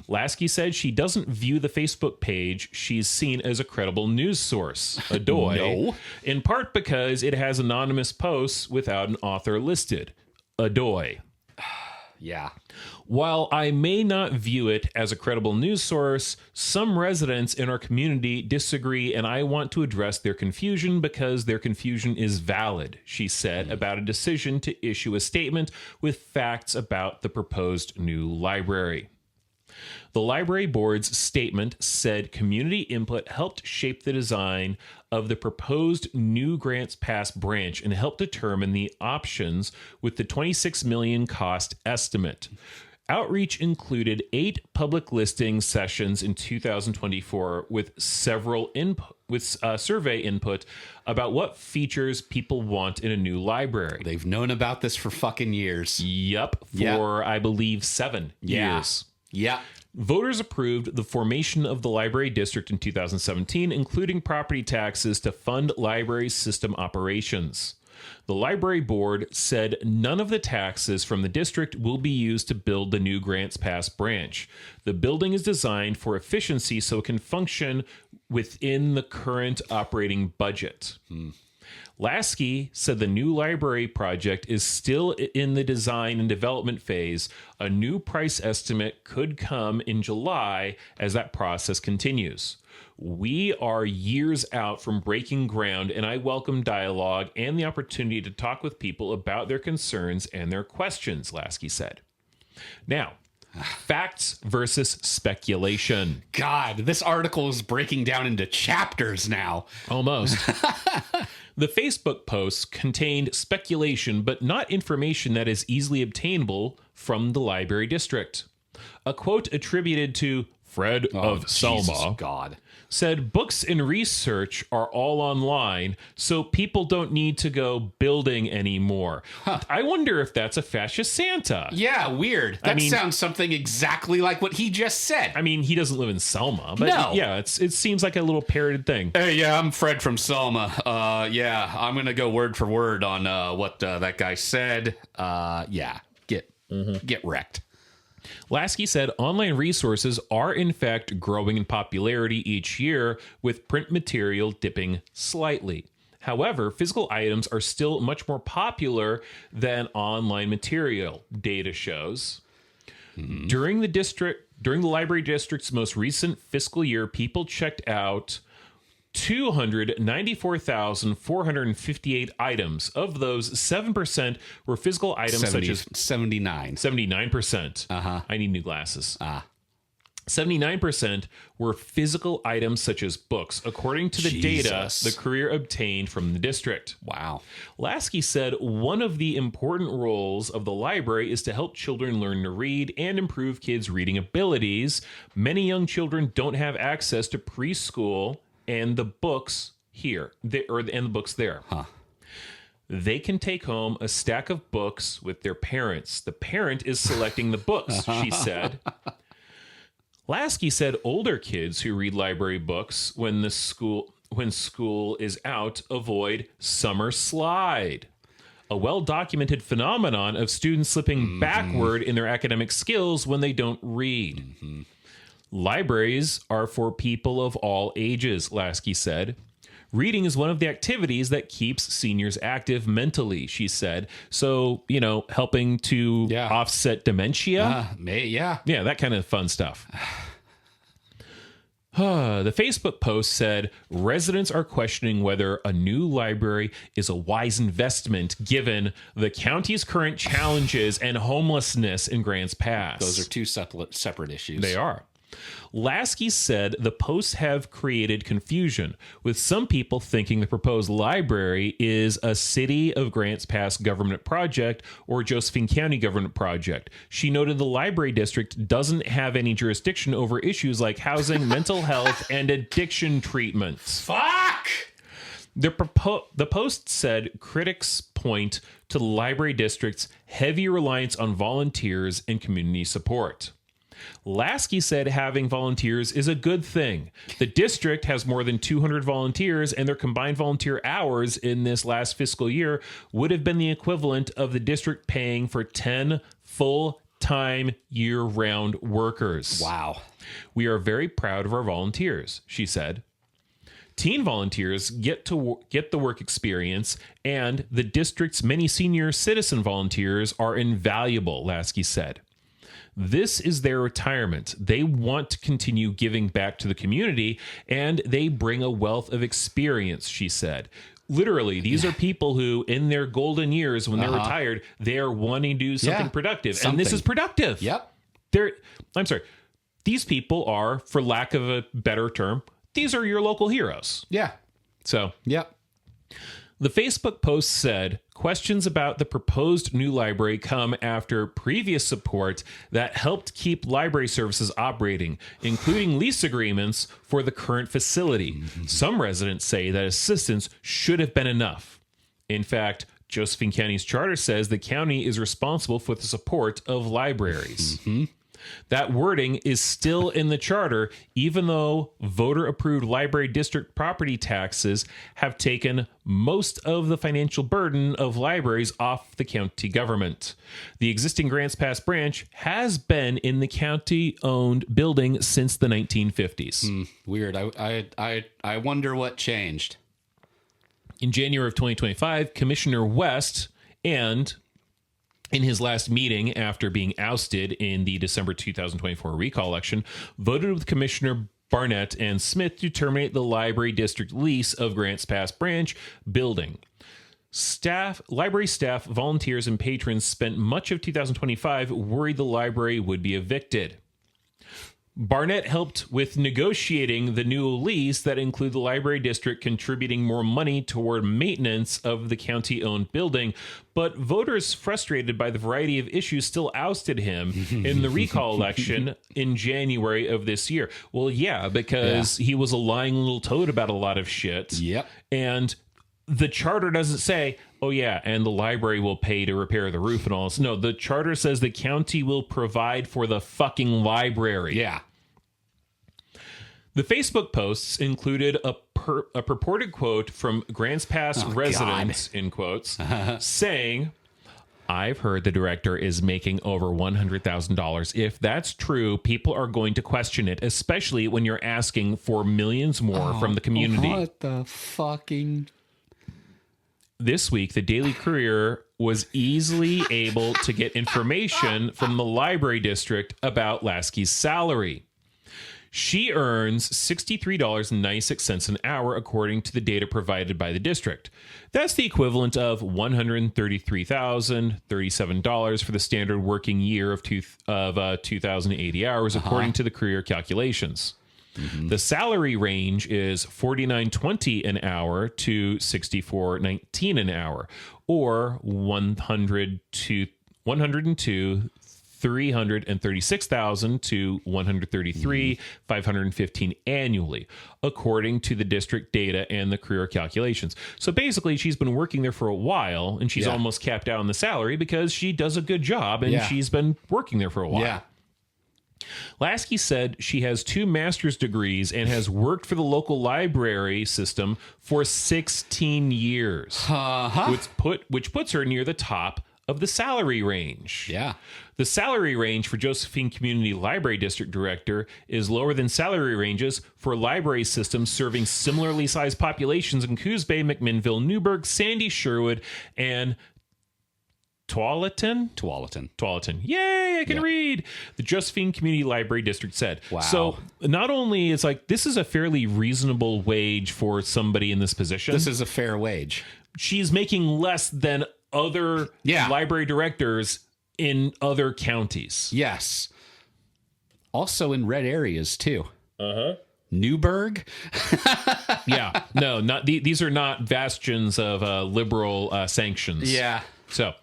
Lasky said she doesn't view the Facebook page she's seen as a credible news source, Adoy, No. in part because it has anonymous posts without an author listed, Adoy. Yeah. While I may not view it as a credible news source, some residents in our community disagree, and I want to address their confusion because their confusion is valid, she said about a decision to issue a statement with facts about the proposed new library. The library board's statement said community input helped shape the design of the proposed new Grants Pass branch and helped determine the options with the $26 million cost estimate. Outreach included 8 public listing sessions in 2024 with survey input about what features people want in a new library. They've known about this for fucking years. Yep, for I believe 7 years. Yeah. Voters approved the formation of the library district in 2017, including property taxes to fund library system operations. The library board said none of the taxes from the district will be used to build the new Grants Pass branch. The building is designed for efficiency so it can function within the current operating budget. Lasky said the new library project is still in the design and development phase. A new price estimate could come in July as that process continues. We are years out from breaking ground, and I welcome dialogue and the opportunity to talk with people about their concerns and their questions, Lasky said. Now, facts versus speculation. God, this article is breaking down into chapters now. Almost. The Facebook posts contained speculation, but not information that is easily obtainable from the library district. A quote attributed to Fred of Selma said, "Books and research are all online, so people don't need to go building anymore." I wonder if that's a fascist Santa. Yeah, weird. That sounds something exactly like what he just said. I mean, he doesn't live in Selma, but no. Yeah, it seems like a little parroted thing. Hey, yeah, I'm Fred from Selma. Yeah, I'm going to go word for word on what that guy said. Get wrecked. Lasky said online resources are in fact growing in popularity each year, with print material dipping slightly. However, physical items are still much more popular than online material, data shows. During the library district's most recent fiscal year, people checked out 294,458 items. Of those, 7% were physical items such as 79%. I need new glasses. 79% were physical items such as books, according to the data the Courier obtained from the district. Wow. Lasky said one of the important roles of the library is to help children learn to read and improve kids' reading abilities. Many young children don't have access to preschool and the books here, and the books there. They can take home a stack of books with their parents. The parent is selecting the books, she said. Lasky said older kids who read library books when school is out avoid summer slide, a well-documented phenomenon of students slipping backward in their academic skills when they don't read. Libraries are for people of all ages, Lasky said. Reading is one of the activities that keeps seniors active mentally, she said. So, helping to offset dementia. Yeah, that kind of fun stuff. The Facebook post said residents are questioning whether a new library is a wise investment given the county's current challenges and homelessness in Grants Pass. Those are two separate issues. They are. Lasky said the posts have created confusion, with some people thinking the proposed library is a City of Grants Pass government project or Josephine County government project. She noted the library district doesn't have any jurisdiction over issues like housing, mental health, and addiction treatments. Fuck! The post said critics point to the library district's heavy reliance on volunteers and community support. Lasky said having volunteers is a good thing. The district has more than 200 volunteers, and their combined volunteer hours in this last fiscal year would have been the equivalent of the district paying for 10 full-time year-round workers. Wow. We are very proud of our volunteers, she said. Teen volunteers get the work experience, and the district's many senior citizen volunteers are invaluable, Lasky said. This is their retirement. They want to continue giving back to the community, and they bring a wealth of experience, she said. Literally, these are people who, in their golden years, when they're retired, they are wanting to do something productive. And this is productive. Yep. These people are, for lack of a better term, these are your local heroes. Yeah. So, yep. The Facebook post said questions about the proposed new library come after previous support that helped keep library services operating, including lease agreements for the current facility. Some residents say that assistance should have been enough. In fact, Josephine County's charter says the county is responsible for the support of libraries. That wording is still in the charter, even though voter-approved library district property taxes have taken most of the financial burden of libraries off the county government. The existing Grants Pass branch has been in the county-owned building since the 1950s. Weird. I wonder what changed. In January of 2025, Commissioner West and... in his last meeting after being ousted in the December 2024 recall election, voted with Commissioner Barnett and Smith to terminate the library district lease of Grants Pass Branch building. Library staff, volunteers, and patrons spent much of 2025 worried the library would be evicted. Barnett helped with negotiating the new lease that included the library district contributing more money toward maintenance of the county-owned building, but voters frustrated by the variety of issues still ousted him in the recall election in January of this year. Well, yeah, because he was a lying little toad about a lot of shit. Yep. And the charter doesn't say, oh yeah, and the library will pay to repair the roof and all this. No, the charter says the county will provide for the fucking library. Yeah. The Facebook posts included a purported quote from Grants Pass residents, in quotes, saying, I've heard the director is making over $100,000. If that's true, people are going to question it, especially when you're asking for millions more from the community. What the fucking... this week, the Daily Courier was easily able to get information from the library district about Lasky's salary. She earns $63.96 an hour, according to the data provided by the district. That's the equivalent of $133,037 for the standard working year of 2,080 hours, according to the Courier calculations. The salary range is $49.20 an hour to $64.19 an hour, or $336,000 to $133,515 annually, according to the district data and the Courier calculations. So basically, she's been working there for a while, and she's almost capped out on the salary because she does a good job, and she's been working there for a while. Yeah. Lasky said she has 2 master's degrees and has worked for the local library system for 16 years, which puts her near the top of the salary range. Yeah. The salary range for Josephine Community Library District Director is lower than salary ranges for library systems serving similarly sized populations in Coos Bay, McMinnville, Newburgh, Sandy, Sherwood, and Tualatin. Yay, I can read. The Josephine Community Library District said. Wow. So not only is like, this is a fairly reasonable wage for somebody in this position. This is a fair wage. She's making less than other library directors in other counties. Yes. Also in red areas too. Newburgh. Yeah. No, not these are not bastions of liberal sanctions. Yeah. So,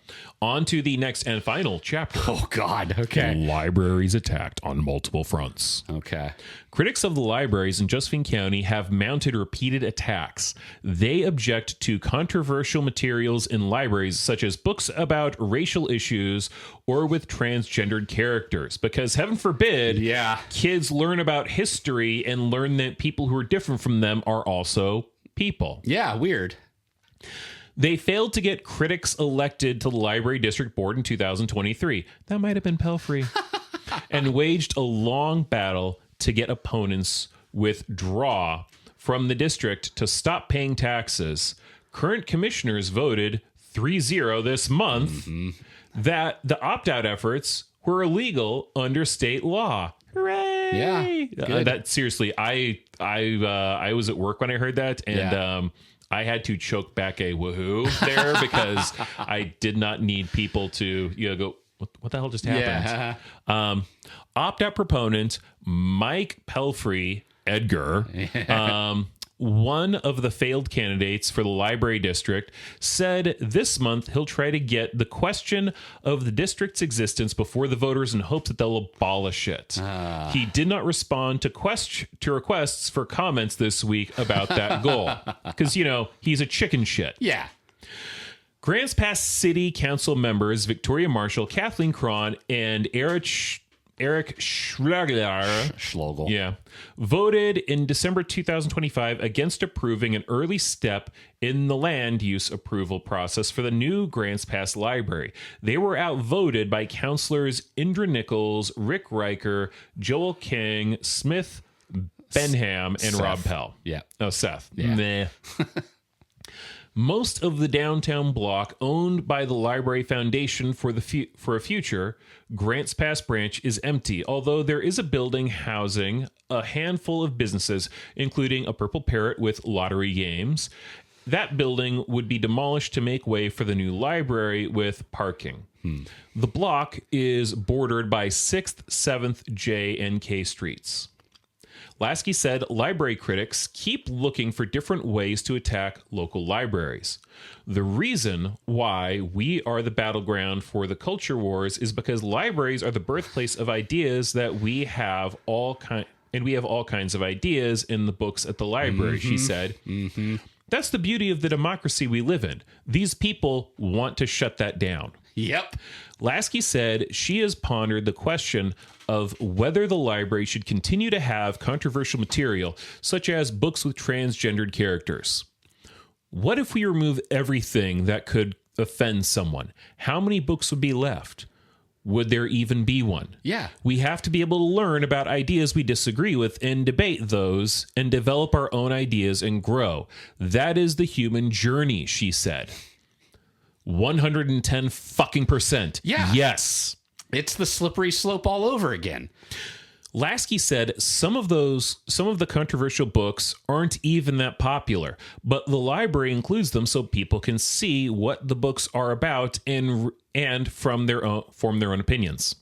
on to the next and final chapter. Oh, God. Okay. Libraries attacked on multiple fronts. Okay. Critics of the libraries in Josephine County have mounted repeated attacks. They object to controversial materials in libraries, such as books about racial issues or with transgendered characters, because heaven forbid kids learn about history and learn that people who are different from them are also people. Yeah, weird. They failed to get critics elected to the Library District Board in 2023. That might have been Pelfrey. And waged a long battle to get opponents withdraw from the district to stop paying taxes. Current commissioners voted 3-0 this month that the opt-out efforts were illegal under state law. Hooray! Yeah. That seriously, I was at work when I heard that, and I had to choke back a woohoo there because I did not need people to go, what the hell just happened? Yeah. Opt-out proponent Mike Pelfrey, Edgar, one of the failed candidates for the library district, said this month he'll try to get the question of the district's existence before the voters in hopes that they'll abolish it. He did not respond to requests for comments this week about that goal because, he's a chicken shit. Yeah. Grants Pass City Council members Victoria Marshall, Kathleen Cron, and Eric Schlogel voted in December 2025 against approving an early step in the land use approval process for the new Grants Pass Library. They were outvoted by councilors Indra Nichols, Rick Riker, Joel King, Smith Benham, and Seth. Rob Pell. Yeah. Oh, Seth. Yeah. Meh. Most of the downtown block owned by the Library Foundation for a Future, Grants Pass branch, is empty, although there is a building housing a handful of businesses, including a Purple Parrot with lottery games. That building would be demolished to make way for the new library with parking. The block is bordered by 6th, 7th, J, and K streets. Lasky said library critics keep looking for different ways to attack local libraries. The reason why we are the battleground for the culture wars is because libraries are the birthplace of ideas that we have all kinds of ideas in the books at the library, she said. That's the beauty of the democracy we live in. These people want to shut that down. Yep. Lasky said she has pondered the question of whether the library should continue to have controversial material, such as books with transgendered characters. What if we remove everything that could offend someone? How many books would be left? would there even be one? Yeah. We have to be able to learn about ideas we disagree with and debate those and develop our own ideas and grow. That is the human journey, she said. 110 fucking %. Yeah. Yes. It's the slippery slope all over again. Lasky said some of the controversial books aren't even that popular, but the library includes them so people can see what the books are about and form their own opinions.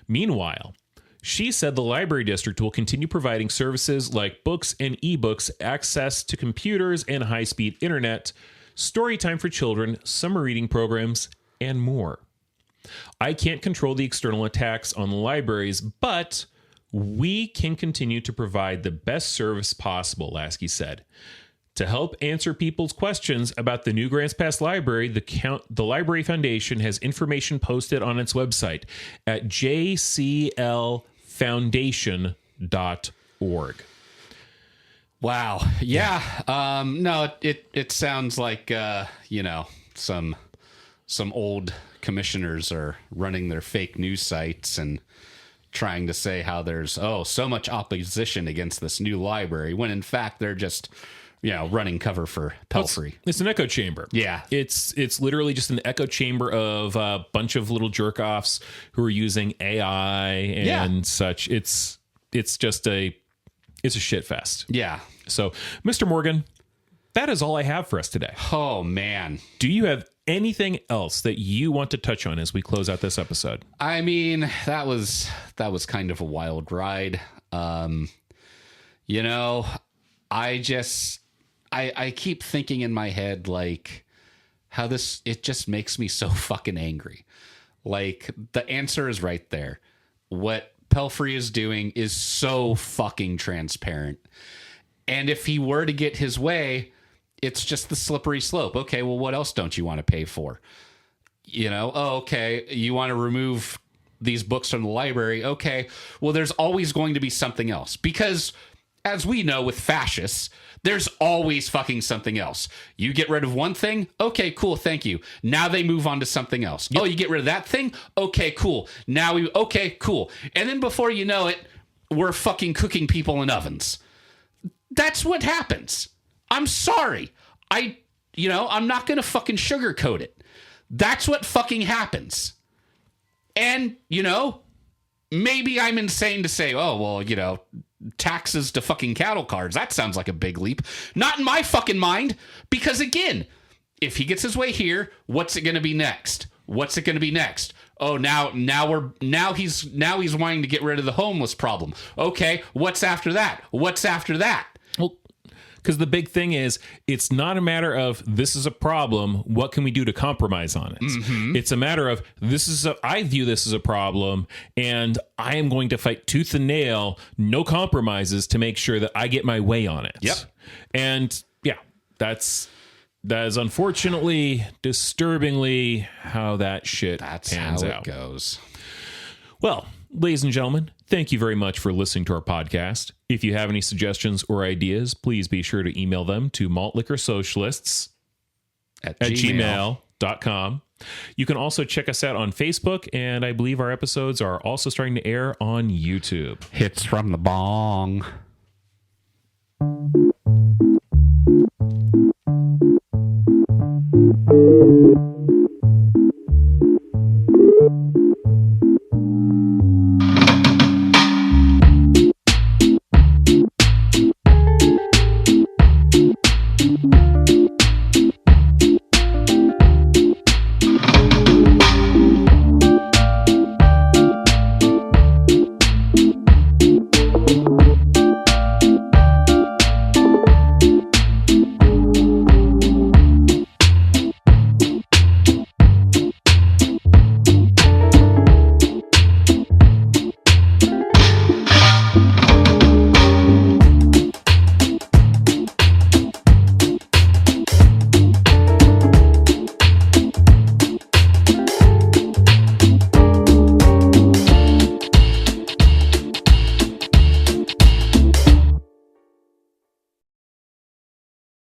Meanwhile, she said the library district will continue providing services like books and ebooks, access to computers and high-speed internet, story time for children, summer reading programs, and more. I can't control the external attacks on the libraries, but we can continue to provide the best service possible, Lasky said. To help answer people's questions about the new Grants Pass Library, the Library Foundation has information posted on its website at jclfoundation.org. Wow. Yeah. No, it sounds like, some old commissioners are running their fake news sites and trying to say how there's, so much opposition against this new library, when in fact they're just, running cover for Pelfrey. It's an echo chamber. Yeah. It's literally just an echo chamber of a bunch of little jerk-offs who are using AI and such. It's just it's a shit fest. Yeah. So, Mr. Morgan, that is all I have for us today. Oh, man. Do you have anything else that you want to touch on as we close out this episode? I mean, that was kind of a wild ride. I keep thinking in my head, like, how it just makes me so fucking angry. Like, the answer is right there. What Pelfrey is doing is so fucking transparent. And if he were to get his way, it's just the slippery slope. Okay, well, what else don't you want to pay for? Okay, you want to remove these books from the library. Okay, well, there's always going to be something else. Because, as we know with fascists, there's always fucking something else. You get rid of one thing? Okay, cool, thank you. Now they move on to something else. Yep. Oh, you get rid of that thing? Okay, cool. Okay, cool. And then before you know it, we're fucking cooking people in ovens. That's what happens. I'm sorry. I'm not going to fucking sugarcoat it. That's what fucking happens. And, maybe I'm insane to say, taxes to fucking cattle cars. That sounds like a big leap. Not in my fucking mind. Because again, if he gets his way here, what's it going to be next? What's it going to be next? Oh, now he's wanting to get rid of the homeless problem. Okay, what's after that? What's after that? Well, because the big thing is, it's not a matter of this is a problem, what can we do to compromise on it? Mm-hmm. It's a matter of I view this as a problem, and I am going to fight tooth and nail, no compromises, to make sure that I get my way on it. Yep. And yeah, that is unfortunately, disturbingly how that shit pans how out. It goes. Well, ladies and gentlemen, thank you very much for listening to our podcast. If you have any suggestions or ideas, please be sure to email them to maltlickorsocialists at gmail.com. You can also check us out on Facebook, and I believe our episodes are also starting to air on YouTube. Hits from the bong.